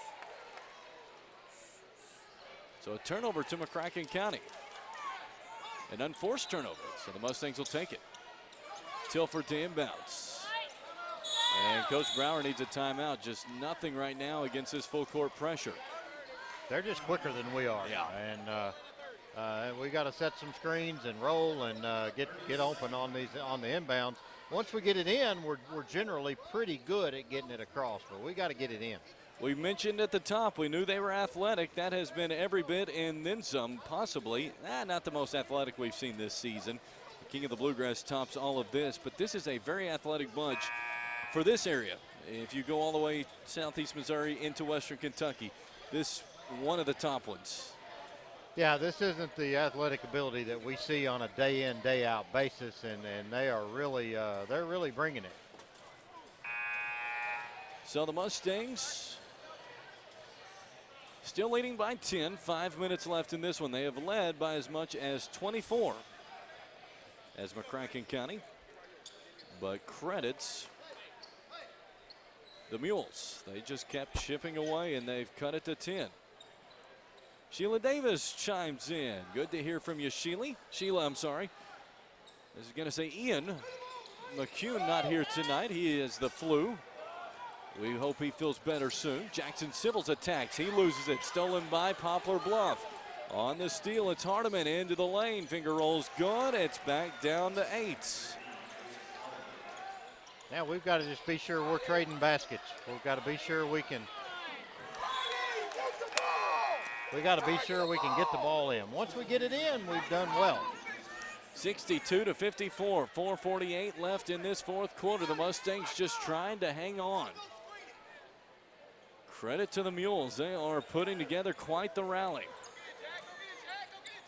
[SPEAKER 1] So a turnover to McCracken County. An unforced turnover, so the Mustangs will take it. Tilford to inbounds. And Coach Brower needs a timeout. Just nothing right now against this full court pressure.
[SPEAKER 2] They're just quicker than we are.
[SPEAKER 1] Yeah.
[SPEAKER 2] And we got to set some screens and roll and get open on the inbounds. Once we get it in, we're generally pretty good at getting it across, but we got to get it in.
[SPEAKER 1] We mentioned at the top, we knew they were athletic. That has been every bit and then some, possibly. Not the most athletic we've seen this season. The King of the Bluegrass tops all of this, but this is a very athletic bunch for this area. If you go all the way southeast Missouri into western Kentucky, this one of the top ones.
[SPEAKER 2] Yeah, this isn't the athletic ability that we see on a day-in, day-out basis, and they are really they're really bringing it.
[SPEAKER 1] So the Mustangs still leading by 10. 5 minutes left in this one. They have led by as much as 24 as McCracken County, but credits the Mules. They just kept chipping away, and they've cut it to 10. Sheila Davis chimes in. Good to hear from you, Sheila. I'm sorry. I was going to say Ian McCune not here tonight. He is the flu. We hope he feels better soon. Jackson Sybil's attacks. He loses it. Stolen by Poplar Bluff. On the steal, it's Hardiman into the lane. Finger rolls good. It's back down to 8.
[SPEAKER 2] Now we've got to just be sure we're trading baskets. We've got to be sure we can. We got to be sure we can get the ball in. Once we get it in, we've done well.
[SPEAKER 1] 62-54, 4:48 left in this fourth quarter. The Mustangs just trying to hang on. Credit to the Mules. They are putting together quite the rally.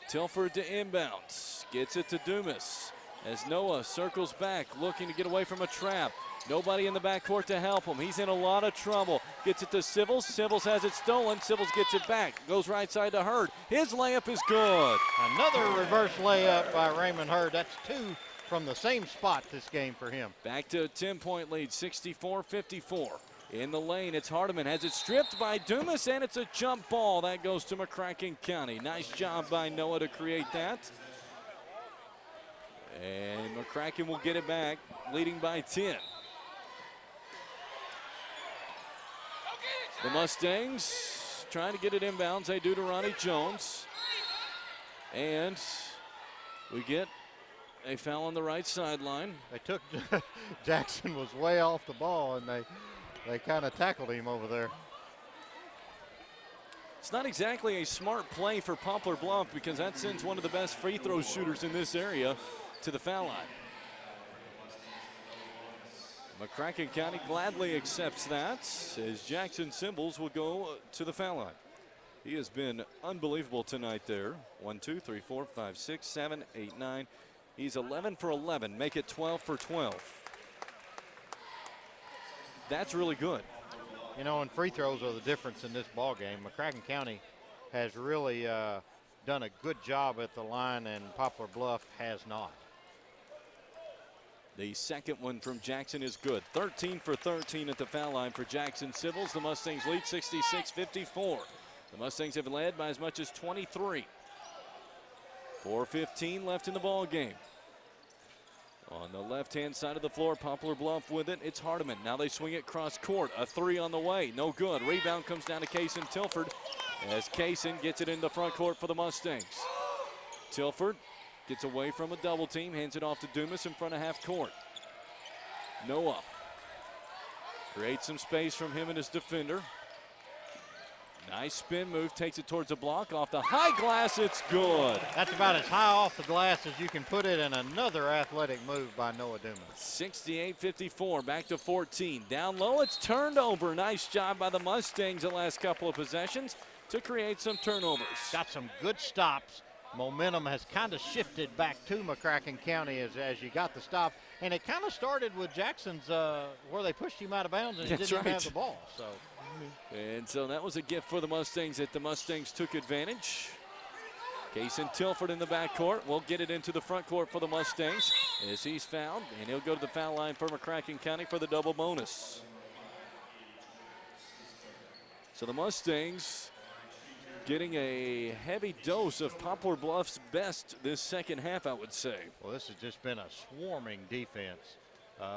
[SPEAKER 1] Tilford to inbounds. Gets it to Dumas as Noah circles back, looking to get away from a trap. Nobody in the backcourt to help him. He's in a lot of trouble. Gets it to Sibbles. Sibbles has it stolen. Sibbles gets it back. Goes right side to Hurd. His layup is good.
[SPEAKER 2] Another reverse layup by Raymond Hurd. That's 2 from the same spot this game for him.
[SPEAKER 1] Back to a 10-point lead, 64-54. In the lane, it's Hardiman. Has it stripped by Dumas, and it's a jump ball. That goes to McCracken County. Nice job by Noah to create that. And McCracken will get it back, leading by 10. The Mustangs trying to get it inbounds. They do to Ronnie Jones. And we get a foul on the right sideline.
[SPEAKER 2] They took Jackson was way off the ball, and they kind of tackled him over there.
[SPEAKER 1] It's not exactly a smart play for Poplar Bluff because that sends one of the best free throw shooters in this area to the foul line. McCracken County gladly accepts that as Jackson Symbols will go to the foul line. He has been unbelievable tonight there. 1, 2, 3, 4, 5, 6, 7, 8, 9. He's 11 for 11. Make it 12 for 12. That's really good.
[SPEAKER 2] You know, and free throws are the difference in this ball game. McCracken County has really done a good job at the line, and Poplar Bluff has not.
[SPEAKER 1] The second one from Jackson is good. 13 for 13 at the foul line for Jackson Sybils. The Mustangs lead 66-54. The Mustangs have led by as much as 23. 4:15 left in the ball game. On the left-hand side of the floor, Poplar Bluff with it. It's Hardiman. Now they swing it cross court. A 3 on the way. No good. Rebound comes down to Kaysen Tilford as Kaysen gets it in the front court for the Mustangs. Tilford gets away from a double team, hands it off to Dumas in front of half court. Noah creates some space from him and his defender. Nice spin move, takes it towards the block. Off the high glass, it's good.
[SPEAKER 2] That's about as high off the glass as you can put it, and another athletic move by Noah Dumas.
[SPEAKER 1] 68-54, back to 14. Down low, it's turned over. Nice job by the Mustangs the last couple of possessions to create some turnovers.
[SPEAKER 2] Got some good stops. Momentum has kind of shifted back to McCracken County as you got the stop. And it kind of started with Jackson's where they pushed him out of bounds and he didn't have the ball.
[SPEAKER 1] And so that was a gift for the Mustangs that the Mustangs took advantage. Kaysen Tilford in the backcourt will get it into the front court for the Mustangs as he's fouled, and he'll go to the foul line for McCracken County for the double bonus. So the Mustangs getting a heavy dose of Poplar Bluff's best this second half, I would say.
[SPEAKER 2] Well, this has just been a swarming defense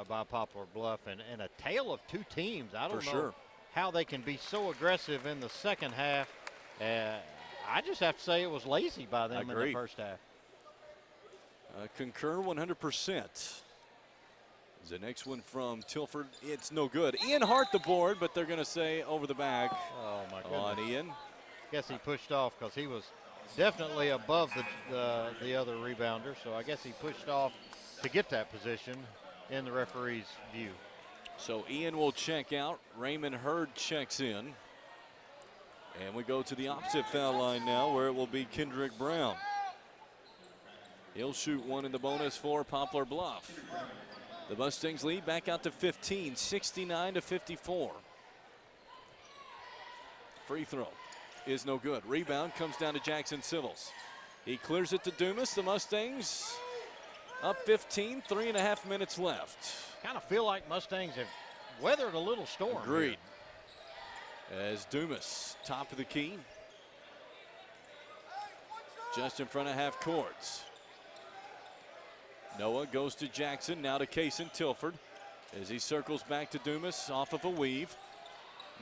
[SPEAKER 2] by Poplar Bluff, and a tale of two teams. I don't know how they can be so aggressive in the second half. I just have to say it was lazy by them in the first half.
[SPEAKER 1] Concur 100%. The next one from Tilford, it's no good. Ian Hart the board, but they're going to say over the back.
[SPEAKER 2] Oh, my goodness.
[SPEAKER 1] On Ian.
[SPEAKER 2] Guess he pushed off because he was definitely above the other rebounder. So I guess he pushed off to get that position in the referee's view.
[SPEAKER 1] So Ian will check out. Raymond Hurd checks in. And we go to the opposite foul line now, where it will be Kendrick Brown. He'll shoot one in the bonus for Poplar Bluff. The Mustangs lead back out to 15, 69-54. Free throw is no good. Rebound comes down to Jackson Civils. He clears it to Dumas. The Mustangs up 15, 3.5 minutes left.
[SPEAKER 2] Kind of feel like Mustangs have weathered a little storm.
[SPEAKER 1] Agreed.
[SPEAKER 2] Here.
[SPEAKER 1] As Dumas, top of the key. Just in front of half courts. Noah goes to Jackson, now to Kaysen Tilford. As he circles back to Dumas off of a weave.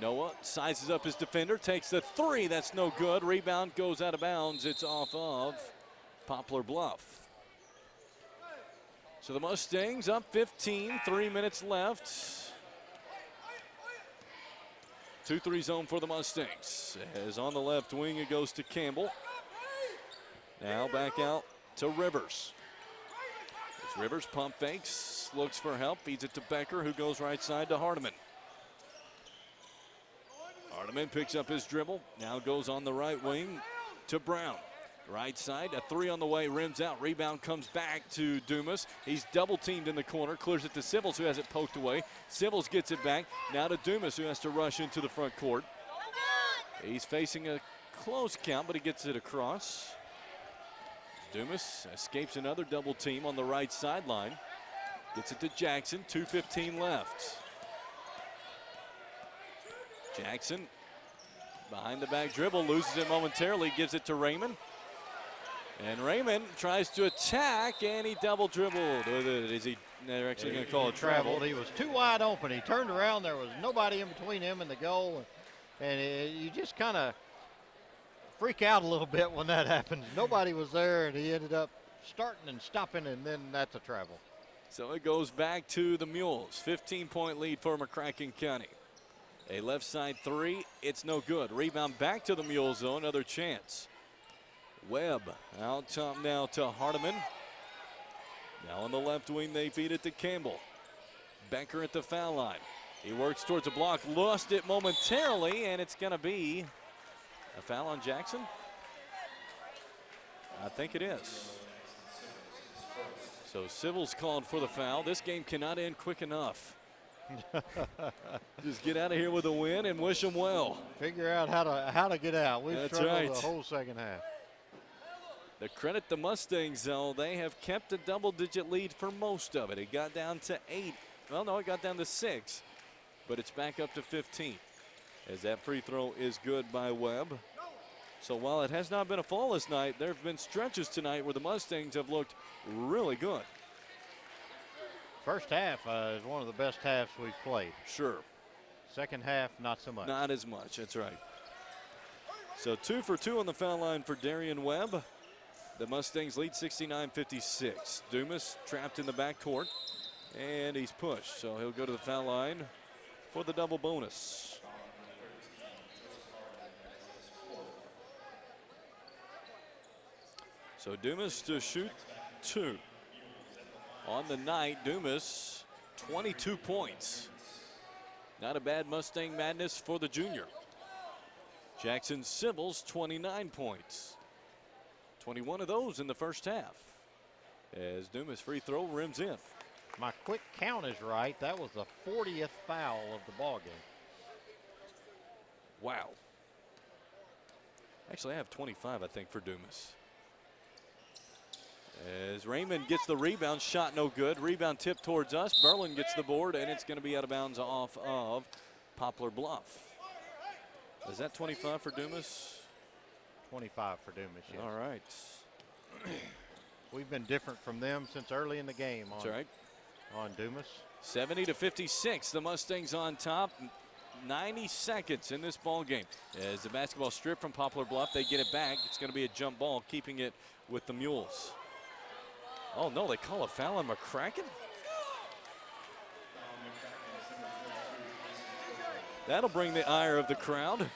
[SPEAKER 1] Noah sizes up his defender, takes the three, that's no good. Rebound goes out of bounds, it's off of Poplar Bluff. So the Mustangs up 15, 3 minutes left. 2-3 zone for the Mustangs. As on the left wing, it goes to Campbell. Now back out to Rivers. As Rivers pump fakes, looks for help, feeds it to Becker, who goes right side to Hardiman. Hardiman picks up his dribble, now goes on the right wing to Brown. Right side, a three on the way, rims out. Rebound comes back to Dumas. He's double teamed in the corner, clears it to Civils, who has it poked away. Civils gets it back, now to Dumas, who has to rush into the front court. He's facing a close count, but he gets it across. Dumas escapes another double team on the right sideline. Gets it to Jackson, 2:15 left. Jackson behind the back dribble, loses it momentarily, gives it to Raymond. And Raymond tries to attack, and he double dribbled. They're actually going to call it travel.
[SPEAKER 2] He was too wide open. He turned around. There was nobody in between him and the goal. And you just kind of freak out a little bit when that happens. Nobody was there, and he ended up starting and stopping, and then that's a travel.
[SPEAKER 1] So it goes back to the Mules. 15-point lead for McCracken County. A left side three, it's no good. Rebound back to the Mules, though, another chance. Webb out top now to Hardiman. Now on the left wing, they feed it to Campbell. Becker at the foul line. He works towards a block, lost it momentarily, and it's going to be a foul on Jackson? I think it is. So Civils called for the foul. This game cannot end quick enough. Just get out of here with a win and wish them well.
[SPEAKER 2] Figure out how to get out. We've struggled the whole second half.
[SPEAKER 1] The credit the Mustangs, though, they have kept a double-digit lead for most of it. It got down to 8. Well, no, it got down to 6, but it's back up to 15. As that free throw is good by Webb. So while it has not been a flawless night, there have been stretches tonight where the Mustangs have looked really good.
[SPEAKER 2] First half is one of the best halves we've played.
[SPEAKER 1] Sure.
[SPEAKER 2] Second half, not so much.
[SPEAKER 1] Not as much, that's right. So 2 for 2 on the foul line for Darian Webb. The Mustangs lead 69-56. Dumas trapped in the backcourt, and he's pushed. So he'll go to the foul line for the double bonus. So Dumas to shoot 2. On the night, Dumas, 22 points. Not a bad Mustang Madness for the junior. Jackson Civils, 29 points. 21 of those in the first half. As Dumas' free throw rims in.
[SPEAKER 2] My quick count is right. That was the 40th foul of the ball game.
[SPEAKER 1] Wow. Actually, I have 25, I think, for Dumas. As Raymond gets the rebound, shot no good. Rebound tipped towards us. Berlin gets the board, and it's going to be out of bounds off of Poplar Bluff. Is that 25 for Dumas?
[SPEAKER 2] 25 for Dumas, yes.
[SPEAKER 1] All right.
[SPEAKER 2] We've been different from them since early in the game
[SPEAKER 1] That's right.
[SPEAKER 2] on Dumas.
[SPEAKER 1] 70-56, the Mustangs on top. 90 seconds in this ball game. As the basketball stripped from Poplar Bluff, they get it back. It's going to be a jump ball, keeping it with the Mules. Oh no, they call a foul on McCracken? That'll bring the ire of the crowd.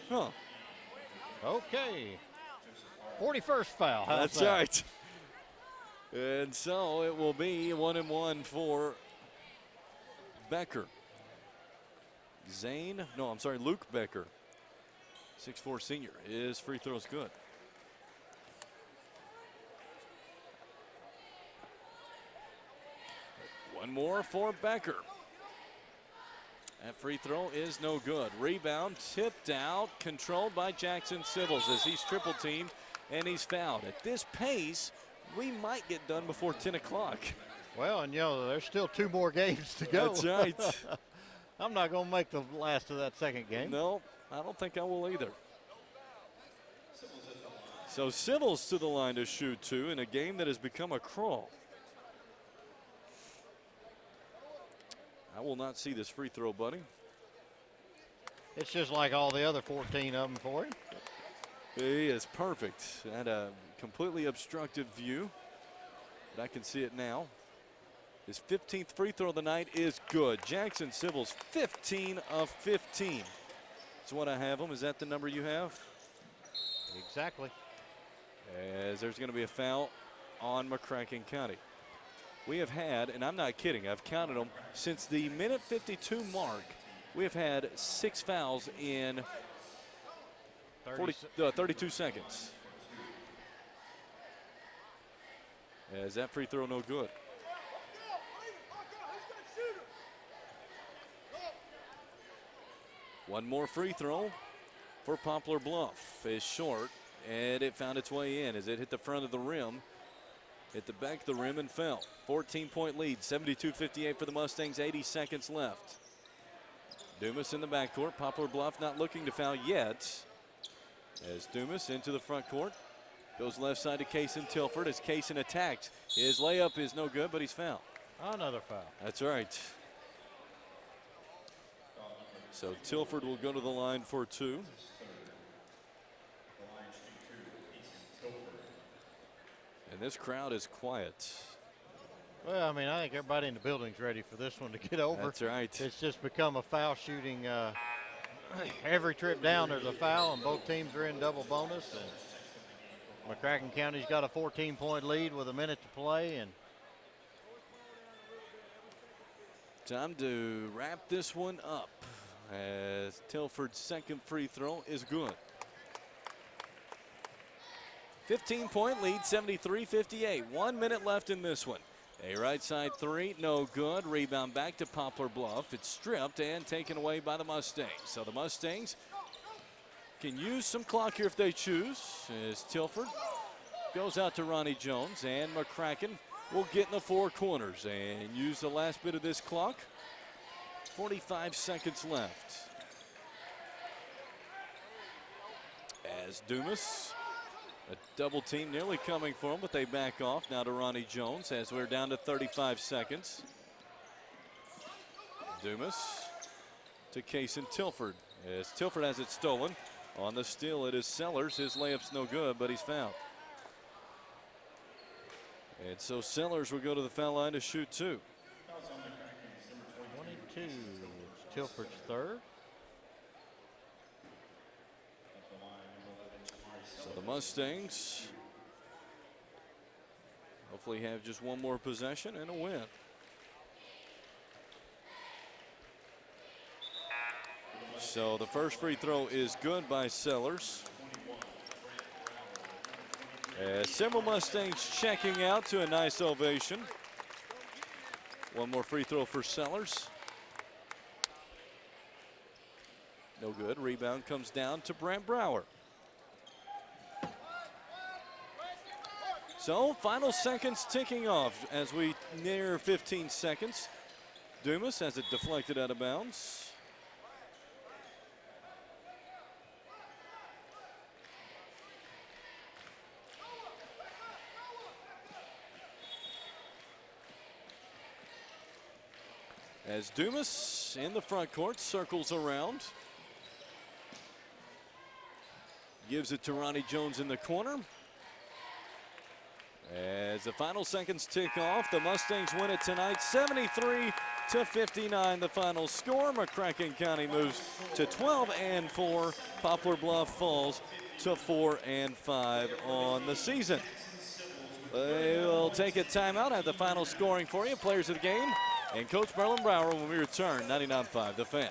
[SPEAKER 1] Huh.
[SPEAKER 2] Okay. 41st foul. How's
[SPEAKER 1] That's
[SPEAKER 2] that?
[SPEAKER 1] right. And so it will be 1-1 for Becker. Luke Becker, 6'4" senior. His free throw's good. One more for Becker. That free throw is no good. Rebound tipped out, controlled by Jackson Civils as he's triple teamed and he's fouled. At this pace, we might get done before 10 o'clock.
[SPEAKER 2] Well, and there's still 2 more games to go.
[SPEAKER 1] That's right.
[SPEAKER 2] I'm not going to make the last of that second game.
[SPEAKER 1] No, I don't think I will either. So Civils to the line to shoot 2 in a game that has become a crawl. I will not see this free throw, buddy.
[SPEAKER 2] It's just like all the other 14 of them for him.
[SPEAKER 1] He is perfect. Had a completely obstructed view, but I can see it now. His 15th free throw of the night is good. Jackson Civils, 15 of 15. That's what I have him. Is that the number you have?
[SPEAKER 2] Exactly.
[SPEAKER 1] As there's going to be a foul on McCracken County. We have had, and I'm not kidding, I've counted them, since the minute 52 mark, we have had 6 fouls in 32 seconds. As that free throw no good. One more free throw for Poplar Bluff is short, and it found its way in as it hit the front of the rim, hit the back of the rim and fell. 14-point lead, 72-58 for the Mustangs, 80 seconds left. Dumas in the backcourt. Poplar Bluff not looking to foul yet. As Dumas into the front court. Goes left side to Kaysen Tilford as Kaysen attacks. His layup is no good, but he's fouled.
[SPEAKER 2] Another foul.
[SPEAKER 1] That's right. So Tilford will go to the line for 2. And this crowd is quiet.
[SPEAKER 2] Well, I mean, I think everybody in the building's ready for this one to get over.
[SPEAKER 1] That's right.
[SPEAKER 2] It's just become a foul shooting. Every trip down there's a foul, and both teams are in double bonus. And McCracken County's got a 14-point lead with a minute to play. And
[SPEAKER 1] time to wrap this one up as Tilford's second free throw is good. 15-point lead, 73-58. 1 minute left in this one. A right side three, no good. Rebound back to Poplar Bluff. It's stripped and taken away by the Mustangs. So the Mustangs can use some clock here if they choose. As Tilford goes out to Ronnie Jones, and McCracken will get in the 4 corners and use the last bit of this clock. 45 seconds left. As Dumas, a double team nearly coming for him, but they back off now to Ronnie Jones as we're down to 35 seconds. Dumas to Kaysen Tilford as Tilford has it stolen. On the steal, it is Sellers. His layup's no good, but he's fouled. And so Sellers will go to the foul line to shoot 2.
[SPEAKER 2] 22. It's Tilford's third.
[SPEAKER 1] So the Mustangs hopefully have just one more possession and a win. So the first free throw is good by Sellers. As several Mustangs checking out to a nice ovation. One more free throw for Sellers. No good. Rebound comes down to Brant Brower. So, final seconds ticking off as we near 15 seconds. Dumas has it deflected out of bounds. As Dumas in the front court circles around. Gives it to Ronnie Jones in the corner. As the final seconds tick off, the Mustangs win it tonight, 73-59 the final score. McCracken County moves to 12-4. Poplar Bluff falls to 4-5 on the season. They will take a timeout, have the final scoring for you. Players of the game and Coach Merlin Brower when we return, 99.5 The Fan.